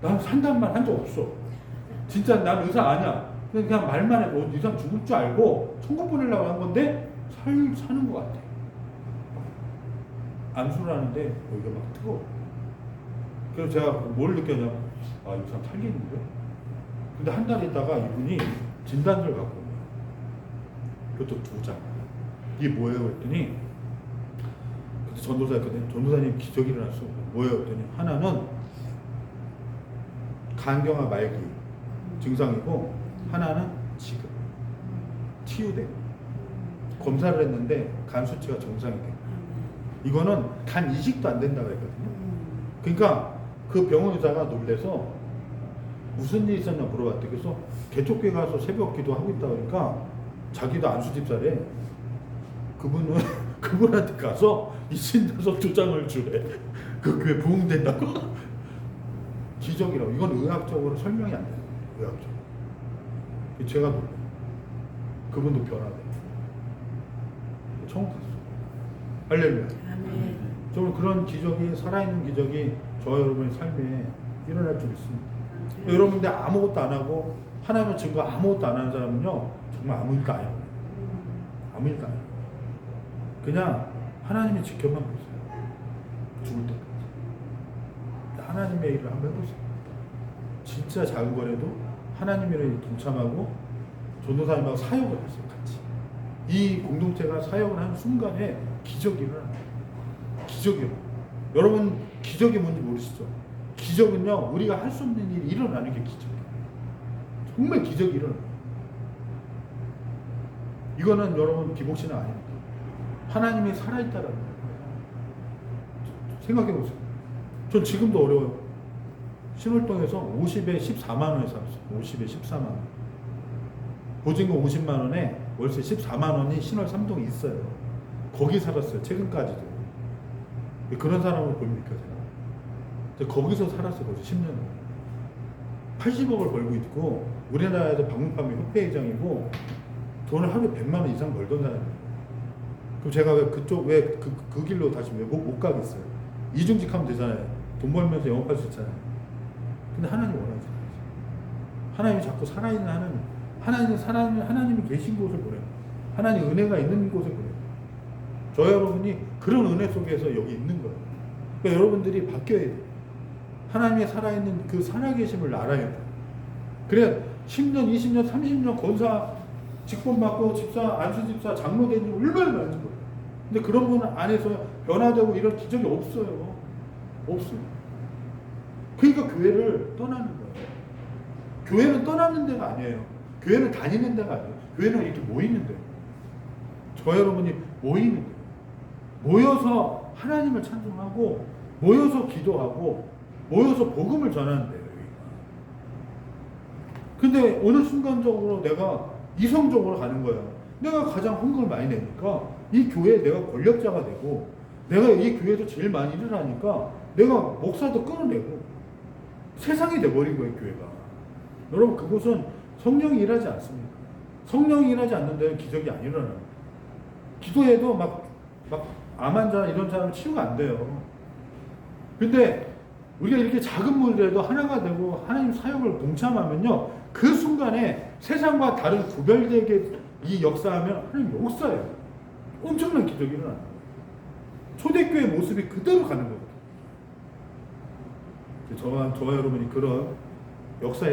난 산다는 말 한 적 없어. 진짜 난 의사 아니야. 그냥 말만 해. 이 사람 죽을 줄 알고 천국 보내려고 한 건데 사는 것 같아. 안수를 하는데 여기가 막 뜨거워. 그래서 제가 뭘 느꼈냐면, 아, 이 사람 살겠는데? 근데 한 달 있다가 이분이 진단서를 갖고 온 거예요. 그것도 2장. 이게 뭐예요? 그랬더니, 그때 전도사였거든요. 전도사님 기적이 일어났어. 뭐예요? 그랬더니, 하나는 간경화 말기 증상이고, 하나는 지금 치유돼. 검사를 했는데 간 수치가 정상이 돼. 이거는 간 이식도 안 된다고 했거든요. 그러니까 그 병원 의사가 놀래서 무슨 일이 있었냐 물어봤대. 그래서 개척교회 가서 새벽 기도하고 있다 그러니까 자기도 안수 집사래. 그분은 그분한테 가서 이신자서 2장을 주래. 그 교회 부흥된다고. 기적이라고. 이건 의학적으로 설명이 안 돼요. 의학적으로. 제가 놀래. 그분도 변화돼. 천국 갔어. 할렐루야. 아멘. 저는 그런 기적이, 살아있는 기적이 저와 여러분의 삶에 일어날 줄 있습니다. 여러분들 아무것도 안 하고 하나님의 증거 아무것도 안 하는 사람은요, 정말 아무 일도 안 해요. 아무 일도 안 해요. 그냥 하나님이 지켜만 보세요. 죽을 때까지. 하나님의 일을 한번 해보세요. 진짜 작은 거라도 하나님의 일에 동참하고 전도사님하고 사역을 했어요. 같이. 이 공동체가 사역을 하는 순간에 기적이 일어나요. 기적이 일어나요. 여러분, 기적이 뭔지 모르시죠? 기적은요, 우리가 할 수 없는 일이 일어나는 게 기적이에요. 정말 기적이 일어나요. 이거는 여러분 기복신앙 아닙니다. 하나님이 살아있다라는 거예요. 생각해 보세요. 전 지금도 어려워요. 신월동에서 50에 14만 원에 살았어요. 50에 14만 원. 보증금 50만 원에 월세 14만 원이 신월 3동에 있어요. 거기 살았어요. 최근까지도. 그런 사람을 보입니까, 제가? 거기서 살았어요. 벌써 10년. 80억을 벌고 있고, 우리나라에서 방문판매 협회회장이고, 돈을 하루에 100만 원 이상 벌던 사람이에요. 그럼 제가 그 길로 다시 왜 못 가겠어요? 이중직 하면 되잖아요. 돈 벌면서 영업할 수 있잖아요. 근데 하나님 원하지 않아요. 하나님이 자꾸 살아있는 하나님. 하나님이 계신 곳을 보내요. 하나님 은혜가 있는 곳을 보내요. 저 여러분이 그런 은혜 속에서 여기 있는 거예요. 그러니까 여러분들이 바뀌어야 돼요. 하나님의 살아있는 그 살아계심을 알아야 돼요. 그래 10년, 20년, 30년 권사 직분 받고 집사, 안수집사, 장로 된 지 얼마나 많은 거예요. 근데 그런 분 안에서 변화되고 이런 기적이 없어요. 없어요. 그러니까 교회를 떠나는 거예요. 교회는 떠나는 데가 아니에요. 교회는 다니는 데가 아니에요. 교회는 이렇게 모이는 데예요. 저 여러분이 모이는 데예요. 모여서 하나님을 찬송하고 모여서 기도하고 모여서 복음을 전하는 데예요. 근데 어느 순간적으로 내가 이성적으로 가는 거야. 내가 가장 헌금을 많이 내니까 이 교회에 내가 권력자가 되고 내가 이 교회에서 제일 많이 일을 하니까 내가 목사도 끌어내고 세상이 돼버린 거예요, 교회가. 여러분, 그곳은 성령이 일하지 않습니다. 성령이 일하지 않는 데는 기적이 안 일어나요. 기도해도 막 암 환자 이런 사람은 치유가 안 돼요. 근데 우리가 이렇게 작은 물이라도 하나가 되고 하나님 사역을 동참하면요, 그 순간에 세상과 다른 구별되게 이 역사하면 하나님 역사예요. 엄청난 기적이 일어나는 거예요. 초대교회 모습이 그대로 가는 거예요. 저와 여러분이 그런 역사에